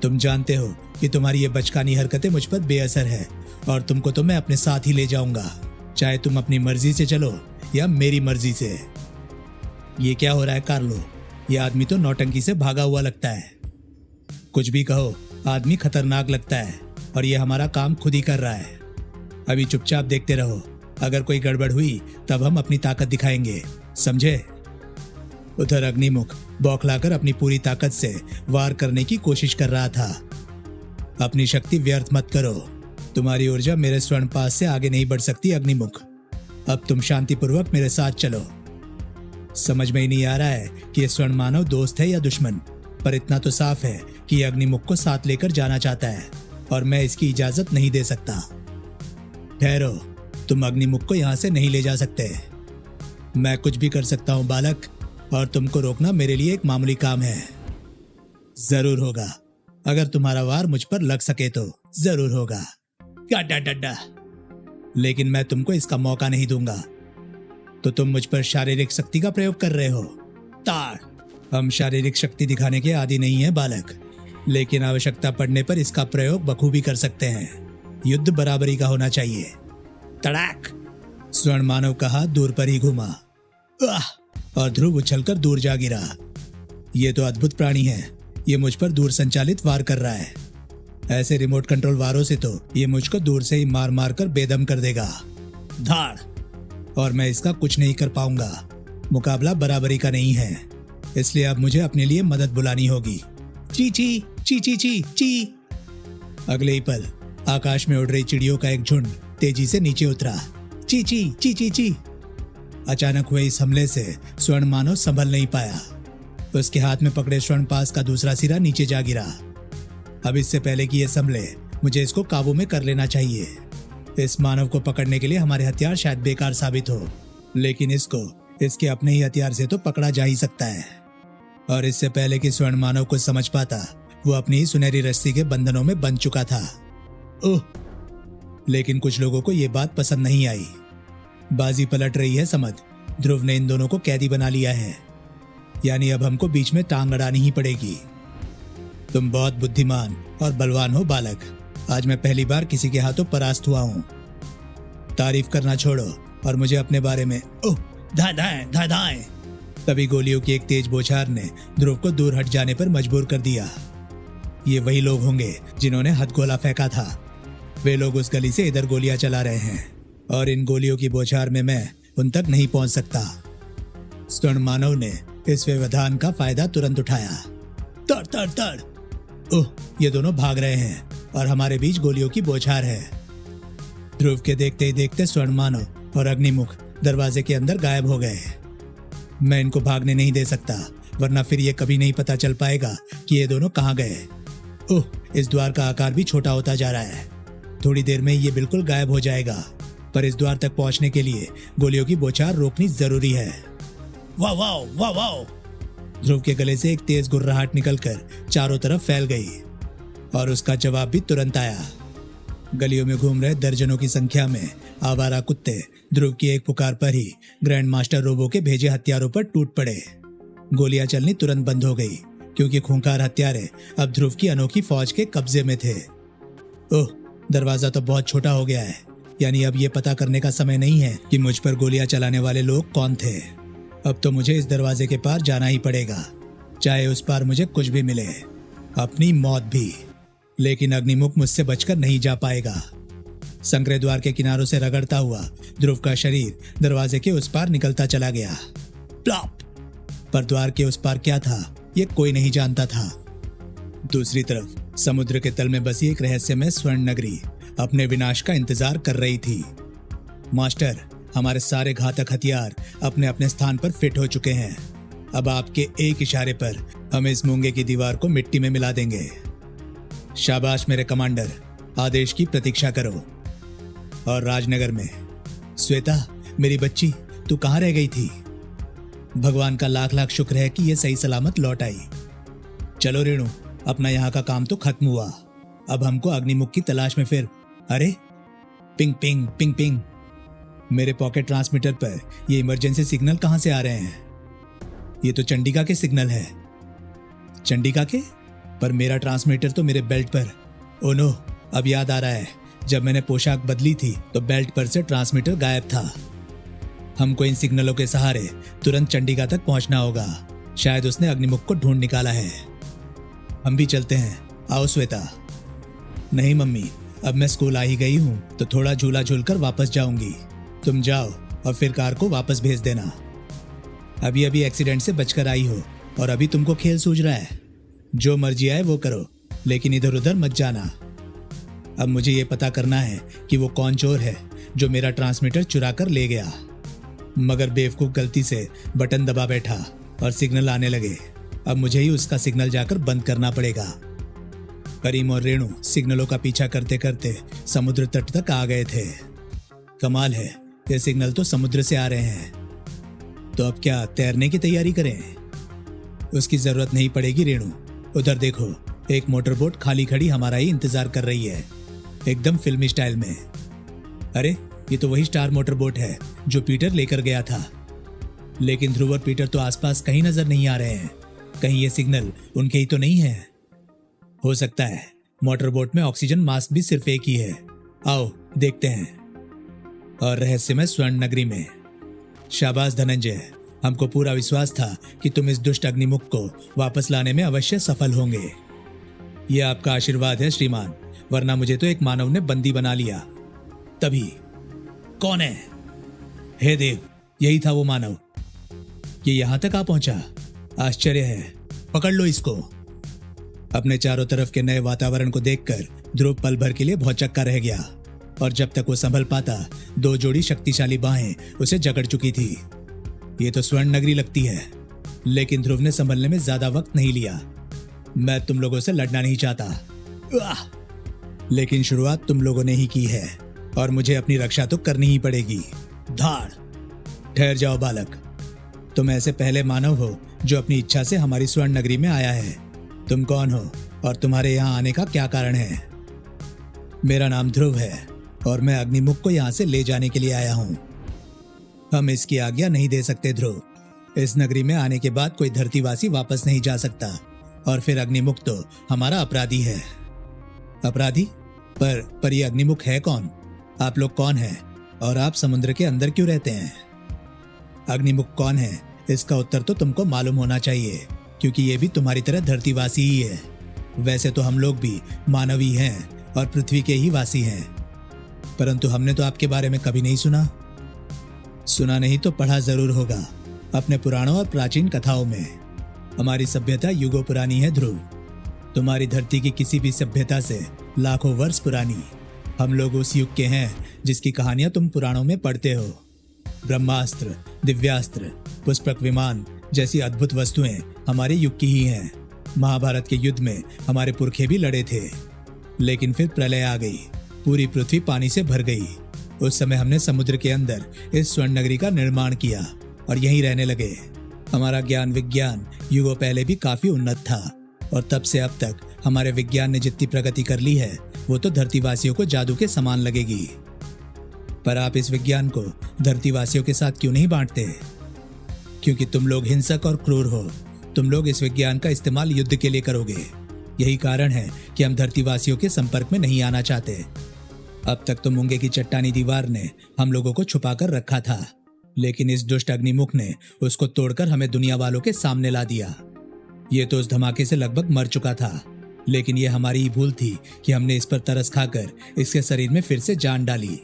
तुम जानते हो कि तुम्हारी ये बचकानी हरकतें मुझ पर बेअसर है और तुमको तो मैं अपने साथ ही ले जाऊंगा, चाहे तुम अपनी मर्जी से चलो या मेरी मर्जी से। ये क्या हो रहा है कार्लो? ये आदमी तो नौटंकी से भागा हुआ लगता है। कुछ भी कहो, आदमी खतरनाक लगता है और ये हमारा काम खुद ही कर रहा है। अभी चुपचाप देखते रहो। अगर कोई गड़बड़ हुई तब हम अपनी ताकत दिखाएंगे, समझे? उधर अग्निमुख बौखलाकर अपनी पूरी ताकत से वार करने की कोशिश कर रहा था। अपनी शक्ति व्यर्थ मत करो। तुम्हारी ऊर्जा मेरे स्वर्ण पास से आगे नहीं बढ़ सकती अग्निमुख। अब तुम शांतिपूर्वक मेरे साथ चलो। समझ में ही नहीं आ रहा है कि ये स्वर्ण मानव दोस्त है या दुश्मन, पर इतना तो साफ है कि अग्निमुख को साथ लेकर जाना चाहता है और मैं इसकी इजाजत नहीं दे सकता। ठहरो, तुम अग्निमुख को यहां से नहीं ले जा सकते। मैं कुछ भी कर सकता हूं बालक, और तुमको रोकना मेरे लिए एक मामूली काम है। जरूर होगा, अगर तुम्हारा वार मुझ पर लग सके तो जरूर होगा। डा लेकिन मैं तुमको इसका मौका नहीं दूंगा। तो तुम मुझ पर शारीरिक शक्ति का प्रयोग कर रहे हो? ताड़, हम शारीरिक शक्ति दिखाने के आदी नहीं है बालक, लेकिन आवश्यकता पड़ने पर इसका प्रयोग बखूबी कर सकते हैं। युद्ध बराबरी का होना चाहिए। तड़ाक! स्वर्ण मानव का हाथ दूर पर ही घुमा और ध्रुव उछलकर दूर जा गिरा। ये तो अद्भुत प्राणी है। ये मुझ पर दूर संचालित वार कर रहा है। ऐसे रिमोट कंट्रोल वारों से तो ये मुझको दूर से ही मार मार कर बेदम कर देगा। धाड़! और मैं इसका कुछ नहीं कर पाऊंगा। मुकाबला बराबरी का नहीं है, इसलिए अब मुझे अपने लिए मदद बुलानी होगी। ची ची ची ची ची ची। अगले ही पल आकाश में उड़ रही चिड़ियों का एक झुंड तेजी से नीचे उतरा। ची ची ची ची ची। अचानक हुए इस हमले से स्वर्ण मानव संभल नहीं पाया। उसके हाथ में पकड़े स्वर्ण पास का दूसरा सिरा नीचे जा गिरा। अब इससे पहले कि ये संभले, मुझे इसको काबू में कर लेना चाहिए। इस मानव को पकड़ने के लिए हमारे हथियार शायद बेकार साबित हो, लेकिन इसको इसके अपने ही हथियार से तो पकड़ा जा ही सकता है। और इससे पहले कि स्वर्ण मानव को समझ पाता, वो अपनी ही सुनहरी रस्सी के बंधनों में बंध चुका था। ओह! लेकिन कुछ लोगों को ये बात पसंद नहीं आई। बाजी पलट रही है समझ। ध्रुव ने इन दोनों को कैदी बना लिया है, यानी अब हमको बीच में टांग अड़ानी ही पड़ेगी। तुम बहुत बुद्धिमान और बलवान हो बालक। आज मैं पहली बार किसी के हाथों परास्त हुआ हूं। तारीफ करना छोड़ो और मुझे अपने बारे में धाधाएं धाधाएं। तभी गोलियों की एक तेज बौछार ने ध्रुव को दूर हट जाने पर मजबूर कर दिया। ये वही लोग होंगे जिन्होंने हथगोला फेंका था। वे लोग उस गली से इधर गोलियां चला रहे हैं और इन गोलियों की बौछार में मैं उन तक नहीं पहुंच सकता। स्वर्ण मानव ने इस व्यवधान का फायदा तुरंत उठाया। तड़ तड़ तड़! ओह, ये दोनों भाग रहे हैं और हमारे बीच गोलियों की बौछार है। ध्रुव के देखते ही देखते स्वर्ण मानव और अग्निमुख दरवाजे के अंदर गायब हो गए। मैं इनको भागने नहीं दे सकता, वरना फिर ये कभी नहीं पता चल पाएगा कि ये दोनों कहाँ गए। ओह, इस द्वार का आकार भी छोटा होता जा रहा है। थोड़ी देर में ये बिल्कुल गायब हो जाएगा, पर इस द्वार तक पहुंचने के लिए गोलियों की बौछार रोकनी जरूरी है। वाह वाह वाह वाह! ध्रुव के गले से एक तेज गुर्राहट निकलकर चारों तरफ फैल गई और उसका जवाब भी तुरंत आया। गलियों में घूम रहे दर्जनों की संख्या में आवारा कुत्ते ध्रुव की एक पुकार पर ही ग्रैंड मास्टर रोबो के भेजे हथियारों पर टूट पड़े। गोलियां चलनी तुरंत बंद हो गई क्योंकि खूंखार हत्यारे अब ध्रुव की अनोखी फौज के कब्जे में थे। ओह, दरवाजा तो बहुत छोटा हो गया है। यानी अब ये पता करने का समय नहीं है कि मुझ पर गोलियां चलाने वाले लोग कौन थे। अब तो मुझे इस दरवाजे के पार जाना ही पड़ेगा, चाहे उस पार मुझे कुछ भी मिले, अपनी मौत भी। लेकिन अग्निमुख मुझसे बचकर नहीं जा पाएगा। संकरे द्वार के किनारों से रगड़ता हुआ ध्रुव का शरीर दरवाजे के उस पार निकलता चला गया। प्लॉप! पर द्वार के उस पार क्या था ये कोई नहीं जानता था। दूसरी तरफ समुद्र के तल में बसी एक रहस्यमय स्वर्ण नगरी अपने विनाश का इंतजार कर रही थी। मास्टर, हमारे सारे घातक हथियार अपने अपने स्थान पर फिट हो चुके हैं। अब आपके एक इशारे पर हम इस मूंगे की दीवार को मिट्टी में मिला देंगे। शाबाश मेरे कमांडर, आदेश की प्रतीक्षा करो। और राजनगर में श्वेता, मेरी बच्ची, तू कहाँ रह गई थी? भगवान का लाख लाख शुक्र है कि ये सही सलामत लौट आई। चलो रेणु, अपना यहाँ का काम तो खत्म हुआ। अब हमको अग्निमुख की तलाश में फिर। अरे, पिंग पिंग पिंग पिंग। मेरे पॉकेट ट्रांसमीटर पर ये इमरजेंसी सिग्नल कहाँ से आ रहे हैं? ये तो चंडिका के सिग्नल है। चंडिका के? पर मेरा ट्रांसमीटर तो मेरे बेल्ट पर। ओ नो, अब याद आ रहा है, जब मैंने पोशाक बदली थी तो बेल्ट पर से ट्रांसमीटर गायब था। हमको इन सिग्नलों के सहारे तुरंत चंडिका तक पहुंचना होगा। शायद उसने अग्निमुख को ढूंढ निकाला है। हम भी चलते हैं, आओ श्वेता। नहीं मम्मी, अब मैं स्कूल आ ही गई हूँ तो थोड़ा झूला झूलकर वापस जाऊंगी। तुम जाओ और फिर कार को वापस भेज देना। अभी अभी एक्सीडेंट से बचकर आई हो और अभी तुमको खेल सूझ रहा है। जो मर्जी आए वो करो, लेकिन इधर उधर मत जाना। अब मुझे ये पता करना है कि वो कौन चोर है जो मेरा ट्रांसमीटर चुरा कर ले गया। मगर बेवकूफ गलती से बटन दबा बैठा और सिग्नल आने लगे। अब मुझे ही उसका सिग्नल जाकर बंद करना पड़ेगा। करीम और रेणु सिग्नलों का पीछा करते करते समुद्र तट तक आ गए थे। कमाल है, ये सिग्नल तो समुद्र से आ रहे हैं। तो अब क्या तैरने की तैयारी करें? उसकी जरूरत नहीं पड़ेगी रेणु। उधर देखो, एक मोटरबोट खाली खड़ी हमारा ही इंतजार कर रही है, एकदम फिल्मी स्टाइल में। अरे, ये तो वही स्टार मोटरबोट है जो पीटर लेकर गया था। लेकिन ध्रुव और पीटर तो आसपास कहीं नजर नहीं आ रहे हैं। कहीं ये सिग्नल उनके ही तो नहीं है? हो सकता है मोटरबोट में ऑक्सीजन मास्क भी सिर्फ एक ही है। आओ देखते हैं। और रहस्यमय स्वर्ण नगरी में। शाबाश धनंजय, हमको पूरा विश्वास था कि तुम इस दुष्ट अग्निमुख को वापस लाने में अवश्य सफल होंगे। यह आपका आशीर्वाद है श्रीमान, वरना मुझे तो एक मानव ने बंदी बना लिया। तभी कौन है? हे देव, यही था वो मानव। ये यहां तक आ पहुंचा, आश्चर्य है। पकड़ लो इसको। अपने चारों तरफ के नए वातावरण को देखकर ध्रुव पल भर के लिए भौचक्का रह गया। और जब तक वो संभल पाता, दो जोड़ी शक्तिशाली बाहें उसे जकड़ चुकी थी। ये तो स्वर्ण नगरी लगती है। लेकिन ध्रुव ने संभलने में ज्यादा वक्त नहीं लिया। मैं तुम लोगों से लड़ना नहीं चाहता, लेकिन शुरुआत तुम लोगों ने ही की है और मुझे अपनी रक्षा तो करनी ही पड़ेगी। धाड़! ठहर जाओ बालक, तुम ऐसे पहले मानव हो जो अपनी इच्छा से हमारी स्वर्ण नगरी में आया है। तुम कौन हो और तुम्हारे यहाँ आने का क्या कारण है? मेरा नाम ध्रुव है और मैं अग्निमुख को यहाँ से ले जाने के लिए आया हूँ। हम इसकी आज्ञा नहीं दे सकते ध्रुव। इस नगरी में आने के बाद कोई धरतीवासी वापस नहीं जा सकता और फिर अग्निमुख तो हमारा अपराधी है। अपराधी? पर ये अग्निमुख है कौन? आप लोग कौन हैं और आप समुद्र के अंदर क्यों रहते हैं? अग्निमुख कौन है, इसका उत्तर तो तुमको मालूम होना चाहिए, क्योंकि ये भी तुम्हारी तरह धरतीवासी ही है। वैसे तो हम लोग भी मानवी हैं और पृथ्वी के ही वासी हैं, परंतु हमने तो आपके बारे में कभी नहीं सुना। सुना नहीं तो पढ़ा जरूर होगा अपने पुराणों और प्राचीन कथाओं में। हमारी सभ्यता युगों पुरानी है ध्रुव, तुम्हारी धरती की किसी भी सभ्यता से लाखों वर्ष पुरानी। हम लोग उस युग के हैं जिसकी कहानियां तुम पुराणों में पढ़ते हो। ब्रह्मास्त्र, दिव्यास्त्र, पुष्पक विमान जैसी अद्भुत वस्तुएं हमारे युग की ही हैं। महाभारत के युद्ध में हमारे पुरखे भी लड़े थे, लेकिन फिर प्रलय आ गई, पूरी पृथ्वी पानी से भर गई। उस समय हमने समुद्र के अंदर इस स्वर्ण नगरी का निर्माण किया और यहीं रहने लगे। हमारा ज्ञान विज्ञान युगों पहले भी काफी उन्नत था और तब से अब तक हमारे विज्ञान ने जितनी प्रगति कर ली है वो तो धरतीवासियों को जादू के समान लगेगी। पर आप इस विज्ञान को धरतीवासियों के साथ क्यों नहीं बांटते? क्योंकि तुम लोग हिंसक और क्रूर हो। तुम लोग इस विज्ञान का इस्तेमाल युद्ध के लिए करोगे। यही कारण है कि हम धरतीवासियों के संपर्क में नहीं आना चाहते। अब तक तो मूंगे की चट्टानी दीवार ने हम लोगों को छुपा कर रखा था, लेकिन इस दुष्ट अग्निमुख ने उसको तोड़कर हमें दुनिया वालों के सामने ला दिया। ये तो उस धमाके से लगभग मर चुका था, लेकिन ये हमारी ही भूल थी कि हमने इस पर तरस खाकर इसके शरीर में फिर से जान डाली।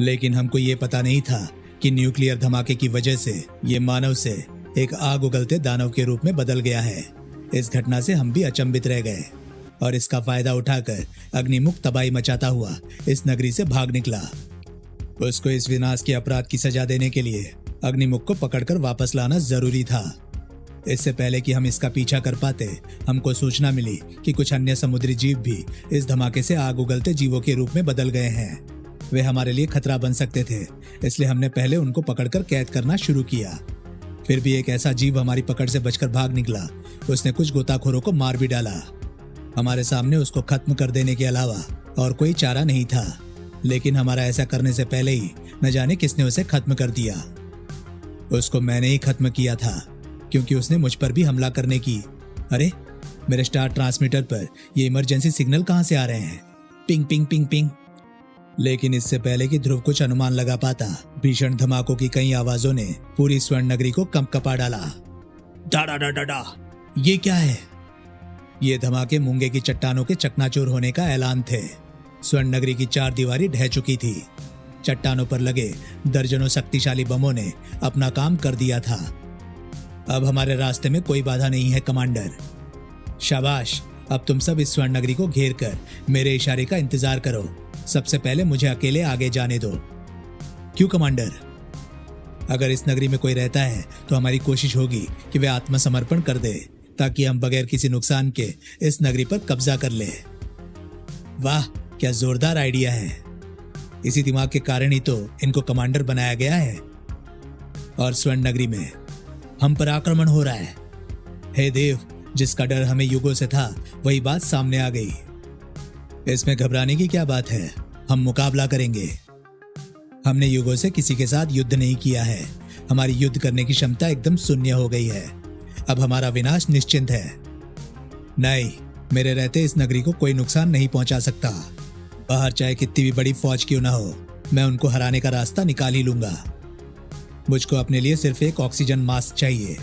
लेकिन हमको ये पता नहीं था कि न्यूक्लियर धमाके की वजह से ये मानव से एक आग उगलते दानव के रूप में बदल गया है। इस घटना से हम भी अचंभित रह गए और इसका फायदा उठाकर अग्निमुख तबाही मचाता हुआ इस नगरी से भाग निकला। उसको इस विनाश के अपराध की सजा देने के लिए अग्निमुख को पकड़कर वापस लाना जरूरी था। इससे पहले कि हम इसका पीछा कर पाते, हमको सूचना मिली कि कुछ अन्य समुद्री जीव भी इस धमाके से आग उगलते जीवों के रूप में बदल गए हैं। वे हमारे लिए खतरा बन सकते थे, इसलिए हमने पहले उनको पकड़कर कैद करना शुरू किया। फिर भी एक ऐसा जीव हमारी पकड़ से बचकर भाग निकला। उसने कुछ गोताखोरों को मार भी डाला। हमारे सामने उसको खत्म कर देने के अलावा और कोई चारा नहीं था, लेकिन हमारा ऐसा करने से पहले ही न जाने किसने उसे खत्म कर दिया। उसको मैंने ही खत्म किया था, क्योंकि उसने मुझ पर भी हमला करने की। अरे, मेरे स्टार ट्रांसमीटर पर ये इमरजेंसी सिग्नल कहां से आ रहे हैं? Ping ping ping ping. लेकिन इससे पहले कि ध्रुव कुछ अनुमान लगा पाता, भीषण धमाकों की कई आवाजों ने पूरी स्वर्ण नगरी को कंपकपा डाला। डा डा डा डा डा। ये क्या है? ये धमाके मूंगे की चट्टानों के चकनाचूर होने का ऐलान थे। स्वर्ण नगरी की चार दीवारी ढह चुकी थी। चट्टानों पर लगे दर्जनों शक्तिशाली बमों ने अपना काम कर दिया था। अब हमारे रास्ते में कोई बाधा नहीं है कमांडर। शाबाश, अब तुम सब इस स्वर्ण नगरी को घेर कर मेरे इशारे का इंतजार करो। सबसे पहले मुझे अकेले आगे जाने दो। क्यों कमांडर? अगर इस नगरी में कोई रहता है तो हमारी कोशिश होगी कि वे आत्मसमर्पण कर दे, ताकि हम बगैर किसी नुकसान के इस नगरी पर कब्जा कर ले। वाह, क्या जोरदार आइडिया है। इसी दिमाग के कारण ही तो इनको कमांडर बनाया गया है। और स्वर्ण नगरी में हम पर आक्रमण हो रहा है। हे देव, जिसका डर हमें युगों से था वही बात सामने आ गई। इसमें घबराने की क्या बात है? हम मुकाबला करेंगे। हमने युगों से किसी के साथ युद्ध नहीं किया है। हमारी युद्ध करने की क्षमता एकदम शून्य हो गई है। अब हमारा विनाश निश्चिंत है। नहीं, मेरे रहते इस नगरी को कोई नुकसान नहीं पहुंचा सकता। बाहर चाहे कितनी भी बड़ी फौज क्यों ना हो, मैं उनको हराने का रास्ता निकाल ही लूंगा। मुझको अपने लिए सिर्फ एक ऑक्सीजन मास्क चाहिए।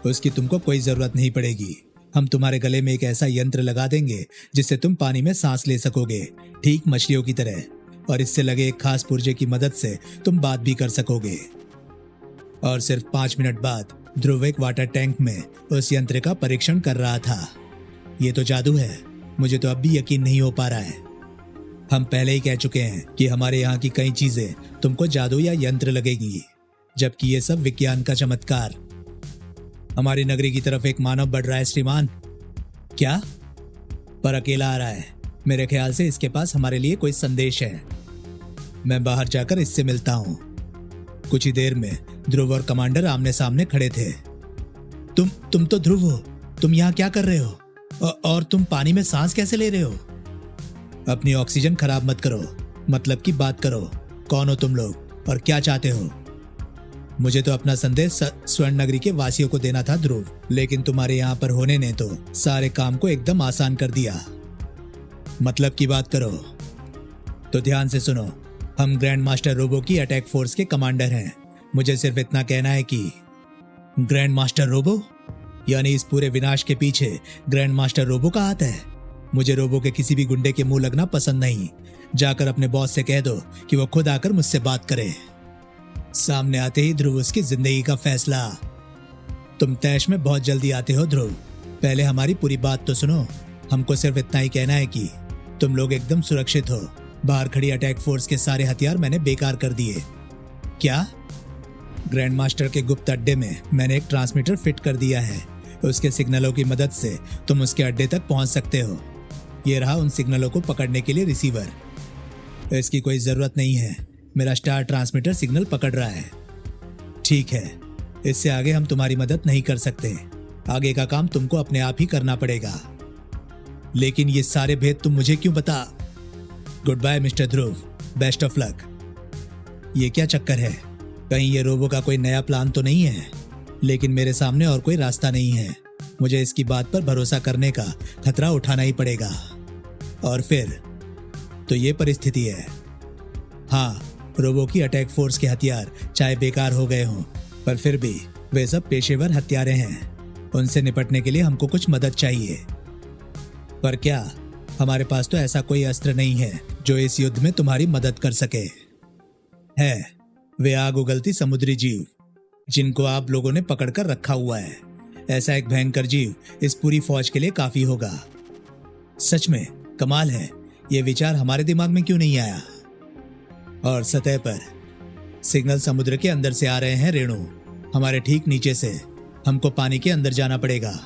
उसकी तुमको कोई जरूरत नहीं पड़ेगी। हम तुम्हारे गले में एक ऐसा यंत्र लगा देंगे जिससे तुम पानी में सांस ले सकोगे, ठीक मछलियों की तरह। और इससे लगे एक खास पुर्जे की मदद से तुम बात भी कर सकोगे। और सिर्फ 5 मिनट बाद ध्रुव एक वाटर टैंक में उस यंत्र का परीक्षण कर रहा था। ये तो जादू है। मुझे तो अब भी यकीन नहीं हो पा रहा है। हम पहले ही कह चुके हैं कि हमारे यहाँ की कई चीजें तुमको जादू या यंत्र लगेगी, जबकि ये सब विज्ञान का चमत्कार। हमारी नगरी की तरफ एक मानव बढ़ रहा है श्रीमान। क्या? पर अकेला आ रहा है। मेरे ख्याल से इसके पास हमारे लिए कोई संदेश है। मैं बाहर जाकर इससे मिलता हूं। कुछ ही देर में ध्रुव और कमांडर आमने सामने खड़े थे। तुम तो ध्रुव हो। तुम यहाँ क्या कर रहे हो? और तुम पानी में सांस कैसे ले रहे हो? अपनी ऑक्सीजन खराब मत करो, मतलब की बात करो। कौन हो तुम लोग और क्या चाहते हो? मुझे तो अपना संदेश स्वर्ण नगरी के वासियों को देना था ध्रुव, लेकिन तुम्हारे यहाँ पर होने ने तो सारे काम को एकदम आसान कर दिया। मतलब की बात करो तो ध्यान से सुनो। हम ग्रैंड मास्टर रोबो की अटैक फोर्स के कमांडर हैं। मुझे सिर्फ इतना कहना है कि ग्रैंड मास्टर रोबो, यानी इस पूरे विनाश के पीछे ग्रैंड मास्टर रोबो का हाथ है। मुझे रोबो के किसी भी गुंडे के मुंह लगना पसंद नहीं। जाकर अपने बॉस से कह दो कि वो खुद आकर मुझसे बात करे। सामने आते ही ध्रुव उसकी जिंदगी का फैसला। तुम तैश में बहुत जल्दी आते हो ध्रुव। पहले हमारी पूरी बात तो सुनो। हमको सिर्फ इतना ही कहना है कि तुम लोग एकदम सुरक्षित हो। बाहर खड़ी अटैक फोर्स के सारे हथियार मैंने बेकार कर दिए। क्या? ग्रैंड मास्टर के गुप्त अड्डे में मैंने एक ट्रांसमीटर फिट कर दिया है। उसके सिग्नलों की मदद से तुम उसके अड्डे तक पहुंच सकते हो। ये रहा उन सिग्नलों को पकड़ने के लिए रिसीवर। इसकी कोई जरूरत नहीं है। मेरा स्टार ट्रांसमीटर सिग्नल पकड़ रहा है। ठीक है, इससे आगे हम तुम्हारी मदद नहीं कर सकते। आगे का काम तुमको अपने आप ही करना पड़ेगा। लेकिन ये सारे भेद तुम मुझे क्यों बता? Good bye mister Dhruv, best of luck. ये क्या चक्कर है? कहीं ये रोबो का कोई नया प्लान तो नहीं है? लेकिन मेरे सामने और कोई रास्ता नहीं है। मुझे इसकी बात पर भरोसा करने का खतरा उठाना ही पड़ेगा। और फिर तो ये परिस्थिति है। हाँ, रोबो की अटैक फोर्स के हथियार चाहे बेकार हो गए हों, पर फिर भी वे सब पेशेवर हत्यारे हैं। उनसे निपटने के लिए हमको कुछ मदद चाहिए। पर क्या हमारे पास तो ऐसा कोई अस्त्र नहीं है जो इस युद्ध में तुम्हारी मदद कर सके? है वे आग उगलती समुद्री जीव जिनको आप लोगों ने पकड़कर रखा हुआ है। ऐसा एक भयंकर जीव इस पूरी फौज के लिए काफी होगा। सच में कमाल है, ये विचार हमारे दिमाग में क्यों नहीं आया? और सतह पर सिग्नल समुद्र के अंदर से आ रहे हैं रेणु, हमारे ठीक नीचे से। हमको पानी के अंदर जाना पड़ेगा।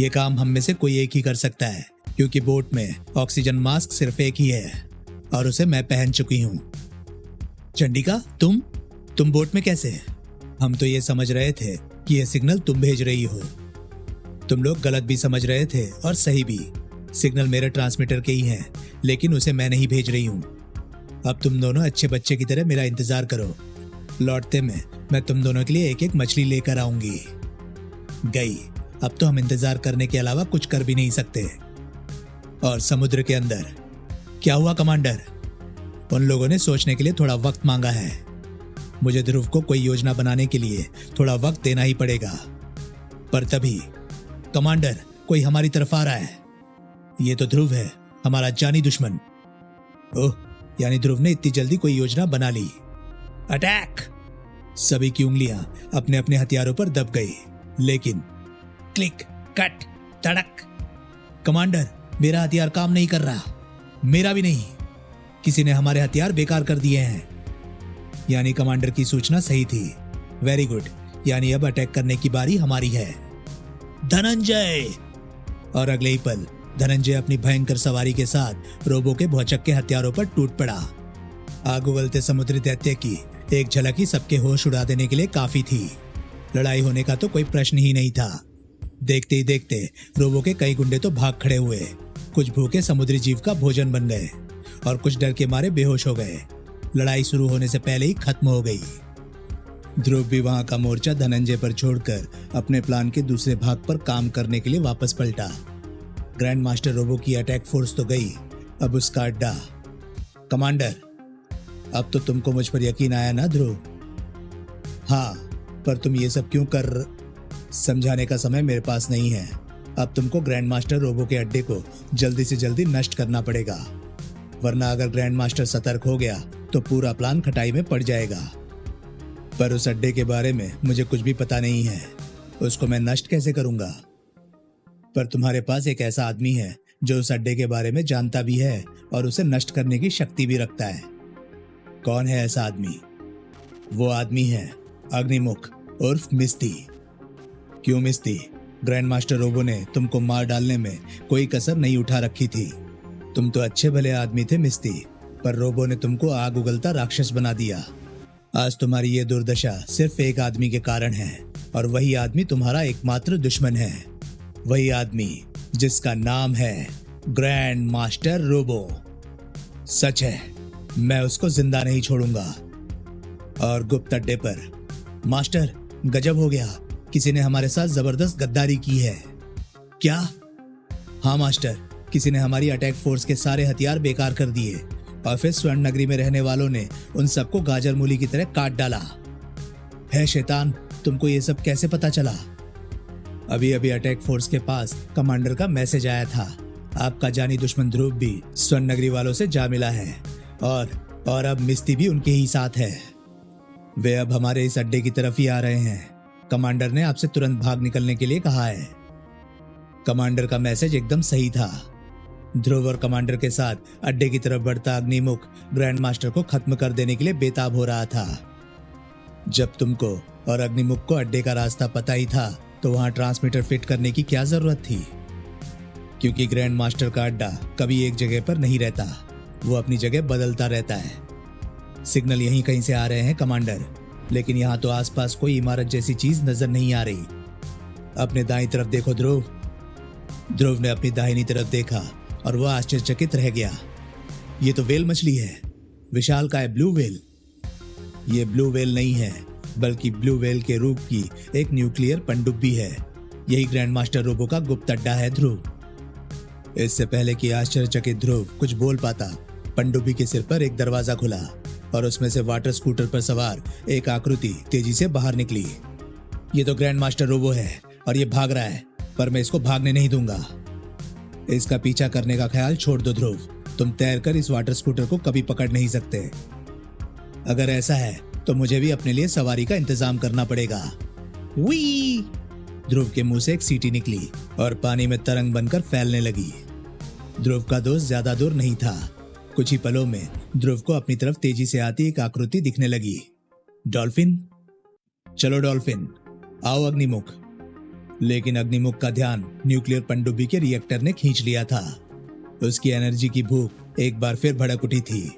ये काम हम में से कोई एक ही कर सकता है, क्योंकि बोट में ऑक्सीजन मास्क सिर्फ एक ही है और उसे मैं पहन चुकी हूं। चंडिका, तुम बोट में कैसे? हम तो ये समझ रहे थे कि यह सिग्नल तुम भेज रही हो। तुम लोग गलत भी समझ रहे थे और सही भी। सिग्नल मेरे ट्रांसमीटर के ही है, लेकिन उसे मैं नहीं भेज रही हूं। अब तुम दोनों अच्छे बच्चे की तरह मेरा इंतजार करो। लौटते में मैं तुम दोनों के लिए एक एक मछली लेकर आऊंगी। गई। अब तो हम इंतजार करने के अलावा कुछ कर भी नहीं सकते। और समुद्र के अंदर क्या हुआ कमांडर? उन लोगों ने सोचने के लिए थोड़ा वक्त मांगा है। मुझे ध्रुव को कोई योजना बनाने के लिए थोड़ा वक्त देना ही पड़ेगा। पर तभी कमांडर, कोई हमारी तरफ आ रहा है। ये तो ध्रुव है, हमारा जानी दुश्मन। ओह, यानी ध्रुव ने इतनी जल्दी कोई योजना बना ली। अटैक! सभी की उंगलियां अपने अपने हथियारों पर दब गई, लेकिन क्लिक, कट, तड़क। कमांडर, मेरा हथियार काम नहीं कर रहा। मेरा भी नहीं। किसी ने हमारे हथियार बेकार कर दिए हैं। यानी कमांडर की सूचना सही थी। वेरी गुड, यानी अब अटैक करने की बारी हमारी है। धनंजय! और अगले ही पल धनंजय अपनी भयंकर सवारी के साथ रोबो के भौचक्के हथियारों पर टूट पड़ा। आग उगलते समुद्री दैत्य की एक झलक ही सबके होश उड़ा देने के लिए काफी थी। लड़ाई होने का तो कोई प्रश्न ही नहीं था। देखते ही देखते रोबो के कई गुंडे तो भाग खड़े हुए। कुछ भूखे समुद्री जीव का भोजन बन गए और कुछ डर के मारे बेहोश हो गए। लड़ाई शुरू होने से पहले ही खत्म हो गई। ध्रुव भी वहां का मोर्चा धनंजय पर छोड़कर अपने प्लान के दूसरे भाग पर काम करने के लिए वापस पलटा। ग्रैंड मास्टर रोबो की अटैक फोर्स तो गई, अब उसका अड्डा। कमांडर, अब तो तुमको मुझ पर यकीन आया ना ध्रुव? हाँ, पर तुम ये सब क्यों कर? समझाने का समय मेरे पास नहीं है। अब तुमको ग्रैंड मास्टर रोबो के अड्डे को जल्दी से जल्दी नष्ट करना पड़ेगा, वरना अगर ग्रैंड मास्टर सतर्क हो गया तो पूरा प्लान खटाई में पड़ जाएगा। पर उस अड्डे के बारे में मुझे कुछ भी पता नहीं है। उसको मैं नष्ट कैसे करूंगा? पर तुम्हारे पास एक ऐसा आदमी है जो उस अड्डे के बारे में जानता भी है और उसे नष्ट करने की शक्ति भी रखता है। कौन है ऐसा आदमी? वो आदमी है अग्निमुख उर्फ मिस्ती। क्यों मिस्ती? ग्रैंड मास्टर रोबो ने तुमको मार डालने में कोई कसर नहीं उठा रखी थी। तुम तो अच्छे भले आदमी थे मिस्ती, पर रोबो ने तुमको आग उगलता राक्षस बना दिया। आज तुम्हारी ये दुर्दशा सिर्फ एक आदमी के कारण है, और वही आदमी तुम्हारा एकमात्र दुश्मन है। वही आदमी जिसका नाम है ग्रैंड मास्टर रोबो। सच है, मैं उसको जिंदा नहीं छोड़ूंगा। और गुप्त अड्डे पर मास्टर, गजब हो गया, किसी ने हमारे साथ जबरदस्त गद्दारी की है। क्या? हाँ मास्टर, किसी ने हमारी अटैक फोर्स के सारे हथियार बेकार कर दिए और फिर स्वर्ण नगरी में रहने वालों ने उन सबको गाजर मूली की तरह काट डाला है। शैतान, तुमको ये सब कैसे पता चला? अभी अभी अटैक फोर्स के पास कमांडर का मैसेज आया था। आपका जानी दुश्मन ध्रुव भी स्वर्ण नगरी वालों से जा मिला है और अब मिस्ती भी उनके ही साथ है। वे अब हमारे इस अड्डे की तरफ ही आ रहे हैं। कमांडर ने आपसे तुरंत भाग निकलने के लिए कहा है। कमांडर का मैसेज एकदम सही था। ध्रुव और कमांडर के साथ अड्डे की तरफ बढ़ता अग्निमुख ग्रैंड मास्टर को खत्म कर देने के लिए बेताब हो रहा था। जब तुमको और अग्निमुख को अड्डे का रास्ता पता ही था तो वहां ट्रांसमीटर फिट करने की क्या जरूरत थी? क्योंकि ग्रैंड मास्टर का अड्डा कभी एक जगह पर नहीं रहता, वो अपनी जगह बदलता रहता है। सिग्नल यहीं कहीं से आ रहे हैं कमांडर, लेकिन यहाँ तो आसपास कोई इमारत जैसी चीज नजर नहीं आ रही। अपने दाईं तरफ देखो ध्रुव। ध्रुव ने अपनी दाहिनी तरफ देखा और वह आश्चर्यचकित रह गया। ये तो वेल मछली है, विशालकाय ब्लू वेल। ये ब्लू वेल नहीं है, बल्कि ब्लू वेल के रूप की एक न्यूक्लियर पनडुब्बी है। यही ग्रैंड मास्टर रोबो का गुप्त अड्डा है ध्रुव। इससे पहले कि आश्चर्यचकित ध्रुव कुछ बोल पाता, पनडुब्बी के सिर पर एक दरवाजा खुला और उसमें से वाटर स्कूटर पर सवार एक आकृति तेजी से बाहर निकली। ये तो ग्रैंड मास्टर रोबो है और ये भाग रहा है, पर मैं इसको भागने नहीं दूंगा। इसका पीछा करने का ख्याल छोड़ दो ध्रुव, तुम तैरकर इस वाटर स्कूटर को कभी पकड़ नहीं सकते। अगर ऐसा है तो मुझे भी अपने लिए सवारी का इंतजाम करना पड़ेगा। वी! ध्रुव के मुंह से एक सीटी निकली और पानी में तरंग बनकर फैलने लगी। ध्रुव का दोस्त ज्यादा दूर नहीं था। कुछ ही पलों में ध्रुव को अपनी तरफ तेजी से आती एक आकृति दिखने लगी। डॉल्फिन? चलो डॉल्फिन, आओ अग्निमुख। लेकिन अग्निमुख का ध्यान न्यूक्लियर पनडुब्बी के रिएक्टर ने खींच लिया था। उसकी एनर्जी की भूख एक बार फिर भड़क उठी थी।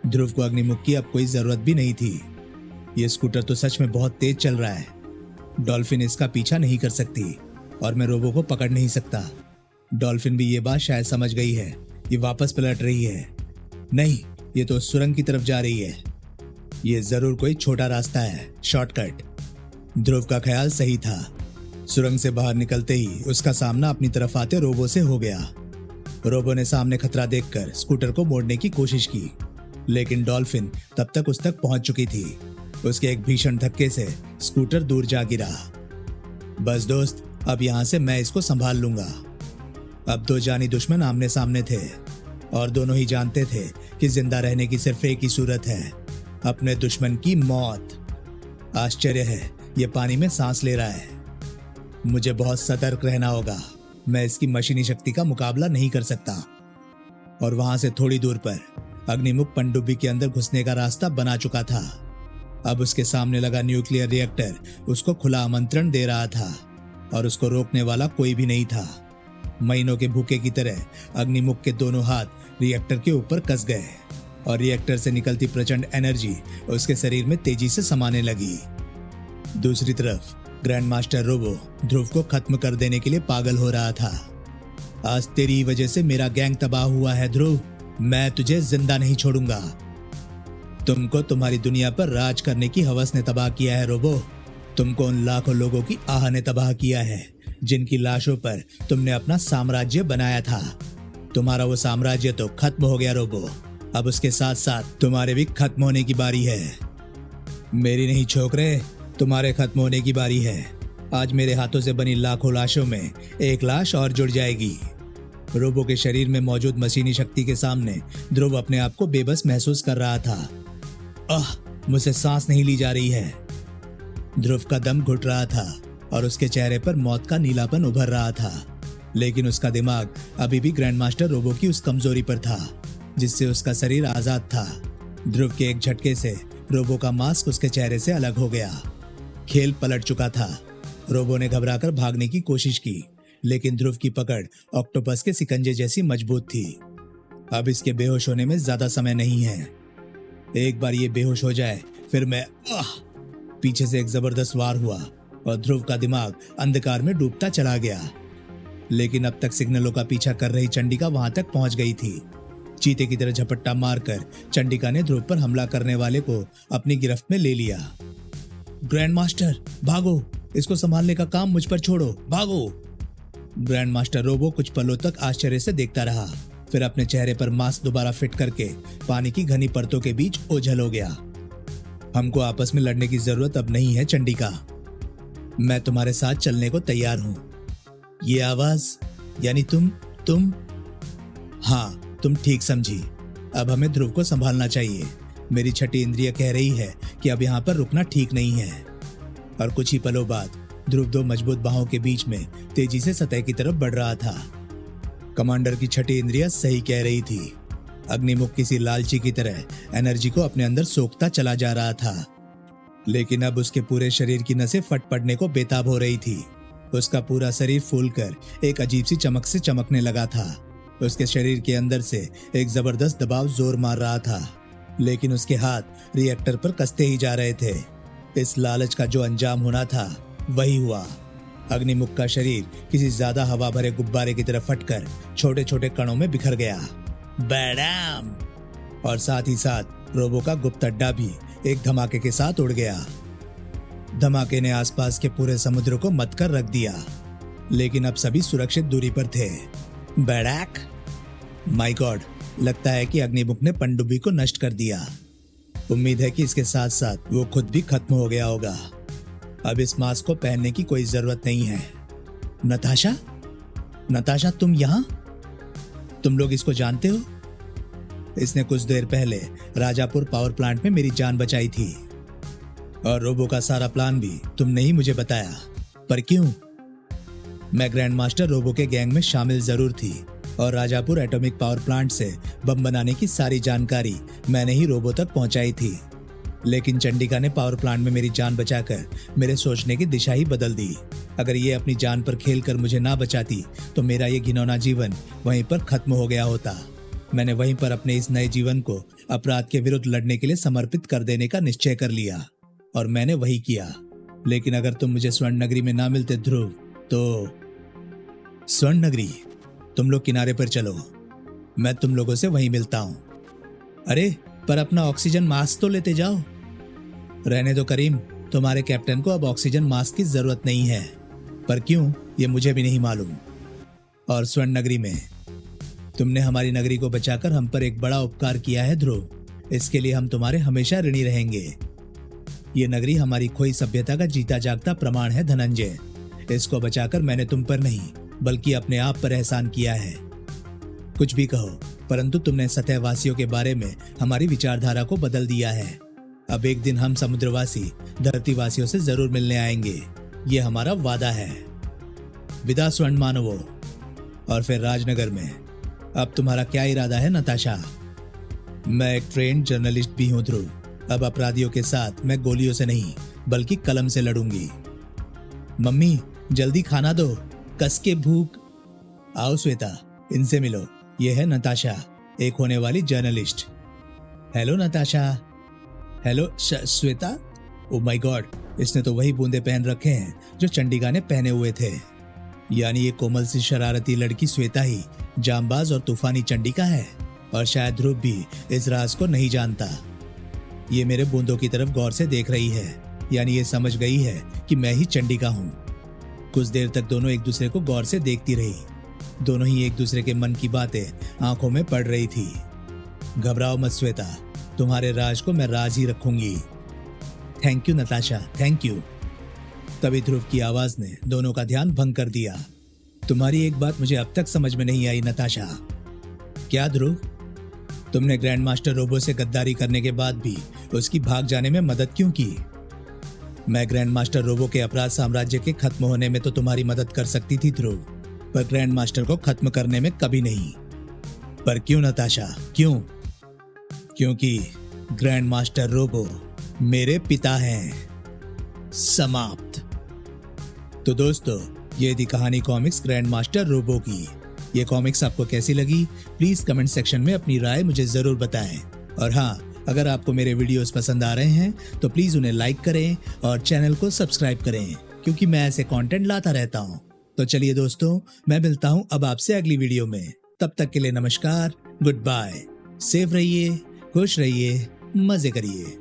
ध्रुव को अग्निमुख की अब कोई जरूरत भी नहीं थी। ये स्कूटर तो सच में बहुत तेज चल रहा है। डॉल्फिन इसका पीछा नहीं कर सकती और मैं रोबो को पकड़ नहीं सकता। डॉल्फिन भी ये बात शायद समझ गई है। ये वापस पलट रही है। नहीं, ये तो सुरंग की तरफ जा रही है। ये जरूर कोई छोटा रास्ता है, शॉर्टकट। ध्रुव का ख्याल सही था। सुरंग से बाहर निकलते ही उसका सामना अपनी तरफ आते रोबो से हो गया। रोबो ने सामने खतरा देखकर स्कूटर को मोड़ने की कोशिश की, लेकिन डॉल्फिन तब तक उस तक पहुंच चुकी थी। उसके एक भीषण धक्के से स्कूटर दूर जा गिरा। बस दोस्त, अब यहां से मैं इसको संभाल लूंगा। अब दो जानी दुश्मन आमने सामने थे और दोनों ही जानते थे कि जिंदा रहने की सिर्फ एक ही सूरत है, अपने दुश्मन की मौत। आश्चर्य है, ये पानी में सांस ले रहा है। मुझे बहुत सतर्क रहना होगा। मैं इसकी मशीनी शक्ति का मुकाबला नहीं कर सकता। और वहां से थोड़ी दूर पर अग्निमुख पनडुब्बी के अंदर घुसने का रास्ता बना चुका था। अब उसके सामने लगा न्यूक्लियर रिएक्टर उसको खुला आमंत्रण दे रहा था और उसको रोकने वाला कोई भी नहीं था। महीनों के भूखे की तरह अग्निमुख के दोनों हाथ रिएक्टर के ऊपर कस गए और रिएक्टर से निकलती प्रचंड एनर्जी उसके शरीर में तेजी से समाने लगी। दूसरी तरफ ग्रैंड मास्टर रोबो ध्रुव को खत्म कर देने के लिए पागल हो रहा था। आज तेरी वजह से मेरा गैंग तबाह हुआ है ध्रुव, मैं तुझे जिंदा नहीं छोड़ूंगा। तुमको तुम्हारी दुनिया पर राज करने की हवस ने तबाह किया है रोबो। तुमको उन लाखों लोगों की आह ने तबाह किया है जिनकी लाशों पर तुमने अपना साम्राज्य बनाया था। तुम्हारा वो साम्राज्य तो खत्म हो गया रोबो, अब उसके साथ साथ तुम्हारे भी खत्म होने की बारी है। मेरी नहीं छोकरे, तुम्हारे खत्म होने की बारी है। आज मेरे हाथों से बनी लाखों लाशों में एक लाश और जुड़ जाएगी। रोबो के शरीर में मौजूद मशीनी शक्ति के सामने ध्रुव अपने आप को बेबस महसूस कर रहा था। मुझसे सांस नहीं ली जा रही है। ध्रुव का दम घुट रहा था और उसके चेहरे पर मौत का नीलापन उभर रहा था, लेकिन उसका दिमाग अभी भी ग्रैंड मास्टर रोबो की उस कमजोरी पर था जिससे उसका शरीर आजाद था। ध्रुव के एक झटके से रोबो का मास्क उसके चेहरे से अलग हो गया। खेल पलट चुका था। रोबो ने घबराकर भागने की कोशिश की, लेकिन ध्रुव की पकड़ ऑक्टोपस के सिकंजे जैसी मजबूत थी। अब इसके बेहोश होने में ज्यादा समय नहीं है। एक बार ये बेहोश हो जाए फिर मैं पीछे से एक जबरदस्त वार हुआ और ध्रुव का दिमाग अंधकार में डूबता चला गया। लेकिन अब तक सिग्नलों का पीछा कर रही चंडिका वहां तक पहुंच गई थी। चीते की तरह झपट्टा मारकर चंडिका ने ध्रुव पर हमला करने वाले को अपनी गिरफ्त में ले लिया। ग्रैंड मास्टर भागो, इसको संभालने का काम मुझ पर छोड़ो, भागो। ग्रैंड मास्टर रोबो कुछ पलों तक आश्चर्य से देखता रहा, फिर अपने चेहरे पर मास्क दोबारा फिट करके पानी की घनी परतों के बीच ओझल हो गया। हमको आपस में लड़ने की जरूरत अब नहीं है चंडिका, मैं तुम्हारे साथ चलने को तैयार हूं। ये आवाज यानी तुम हाँ, तुम ठीक समझी। अब हमें ध्रुव को संभालना चाहिए। मेरी छठी इंद्रिय कह रही है कि अब यहाँ पर रुकना ठीक नहीं है। और कुछ ही पलों बाद ध्रुव दो मजबूत बाहों के बीच में तेजी से सतह की तरफ बढ़ रहा था। कमांडर की छठी इंद्रिय सही कह रही थी। अग्निमुख किसी लालची की तरह एनर्जी को अपने अंदर सोखता चला जा रहा था, लेकिन अब उसके पूरे शरीर की नसें फट पड़ने को बेताब हो रही थी। उसका पूरा शरीर फूलकर एक अजीब सी चमक से चमकने लगा था। उसके शरीर के अंदर से एक जबरदस्त दबाव जोर मार रहा था, लेकिन उसके हाथ रिएक्टर पर कसते ही जा रहे थे। इस लालच का जो अंजाम होना था वही हुआ। अग्निमुख का शरीर किसी ज्यादा हवा भरे गुब्बारे की तरफ फटकर छोटे छोटे कणों में बिखर गया। बैडाम! और साथ ही साथ रोबो का गुप्त अड्डा भी एक धमाके के साथ उड़ गया। धमाके ने आसपास के पूरे समुद्र को मत कर रख दिया, लेकिन अब सभी सुरक्षित दूरी पर थे। बैडाक! माय गॉड, लगता है कि अग्निमुख ने पनडुब्बी को नष्ट कर दिया। उम्मीद है कि इसके साथ साथ वो खुद भी खत्म हो गया होगा। अब इस मास्क को पहनने की कोई जरूरत नहीं है। नताशा? नताशा, तुम यहाँ? तुम लोग इसको जानते हो? इसने कुछ देर पहले राजापुर पावर प्लांट में मेरी जान बचाई थी, और रोबो का सारा प्लान भी तुमने ही मुझे बताया। पर क्यों? मैं ग्रैंड मास्टर रोबो के गैंग में शामिल जरूर थी, और राजापुर एटॉमिक पावर प्लांट से बम बनाने की सारी जानकारी मैंने ही रोबो तक पहुंचाई थी। लेकिन चंडिका ने पावर प्लांट में मेरी जान बचाकर मेरे सोचने की दिशा ही बदल दी। अगर ये अपनी जान पर खेलकर मुझे ना बचाती तो मेरा ये घिनौना जीवन वहीं पर खत्म हो गया होता। मैंने वहीं पर अपने इस नए जीवन को अपराध के विरुद्ध लड़ने के लिए समर्पित कर देने का निश्चय कर लिया, और मैंने वही किया। लेकिन अगर तुम मुझे स्वर्ण नगरी में ना मिलते ध्रुव, तो स्वर्ण नगरी? तुम लोग किनारे पर चलो, मैं तुम लोगों से वहीं मिलता हूं। अरे पर अपना ऑक्सीजन मास्क तो लेते जाओ। रहने दो करीम, तुम्हारे कैप्टन को अब ऑक्सीजन मास्क की जरूरत नहीं है। पर क्यों, ये मुझे भी नहीं मालूम। और स्वर्ण नगरी में तुमने हमारी नगरी को बचाकर हम पर एक बड़ा उपकार किया है ध्रुव। इसके लिए हम तुम्हारे हमेशा ऋणी रहेंगे। ये नगरी हमारी खोई सभ्यता का जीता जागता प्रमाण है धनंजय। इसको बचाकर मैंने तुम पर नहीं बल्कि अपने आप पर एहसान किया है। कुछ भी कहो, परंतु तुमने सतहवासियों के बारे में हमारी विचारधारा को बदल दिया है। अब एक दिन हम समुद्रवासी धरतीवासियों से जरूर मिलने आएंगे, ये हमारा वादा है। विदा स्वर्ण मानवों। और फिर राजनगर में अब तुम्हारा क्या इरादा है नताशा? मैं एक ट्रेंड जर्नलिस्ट भी हूं ध्रुव। अब अपराधियों के साथ मैं गोलियों से नहीं बल्कि कलम से लड़ूंगी। मम्मी जल्दी खाना दो, कस के भूख। आओ श्वेता, इनसे मिलो। ये है नताशा, एक होने वाली journalist. Hello Natasha. Hello Shweta. Oh my God, इसने तो वही बूंदे पहन रखे हैं जो चंडिका ने पहने हुए थे। यानी ये कोमल सी शरारती लड़की श्वेता ही जांबाज और तूफानी चंडिका है। और शायद ध्रुव भी इस राज को नहीं जानता। ये मेरे बूंदों की तरफ गौर से देख रही है, यानी ये समझ गई है कि मैं ही चंडिका हूँ। कुछ देर तक दोनों एक दूसरे को गौर से देखती रही। दोनों ही एक दूसरे के मन की बातें आंखों में पड़ रही थी। घबराओ मत श्वेता, तुम्हारे राज को मैं राज ही रखूंगी। Thank you Natasha, thank you. तभी ध्रुव की आवाज ने दोनों का ध्यान भंग कर दिया। तुम्हारी एक बात मुझे अब तक समझ में नहीं आई नताशा। क्या ध्रुव? तुमने ग्रैंड मास्टर रोबो से गद्दारी करने के बाद भी उसकी भाग जाने में मदद क्यों की? मैं ग्रैंड मास्टर रोबो के अपराध साम्राज्य के खत्म होने में तो तुम्हारी मदद कर सकती थी ध्रुव, पर ग्रैंड मास्टर को खत्म करने में कभी नहीं। पर क्यों नताशा, क्यों? क्योंकि ग्रैंड मास्टर रोबो मेरे पिता हैं। समाप्त। तो दोस्तों, ये थी कहानी कॉमिक्स ग्रैंड मास्टर रोबो की। ये कॉमिक्स आपको कैसी लगी प्लीज कमेंट सेक्शन में अपनी राय मुझे जरूर बताएं। और हाँ, अगर आपको मेरे वीडियोस पसंद आ रहे हैं तो प्लीज उन्हें लाइक करें और चैनल को सब्सक्राइब करें, क्योंकि मैं ऐसे कंटेंट लाता रहता हूँ। तो चलिए दोस्तों, मैं मिलता हूँ अब आपसे अगली वीडियो में। तब तक के लिए नमस्कार, गुड बाय। सेफ रहिए, खुश रहिए, मजे करिए।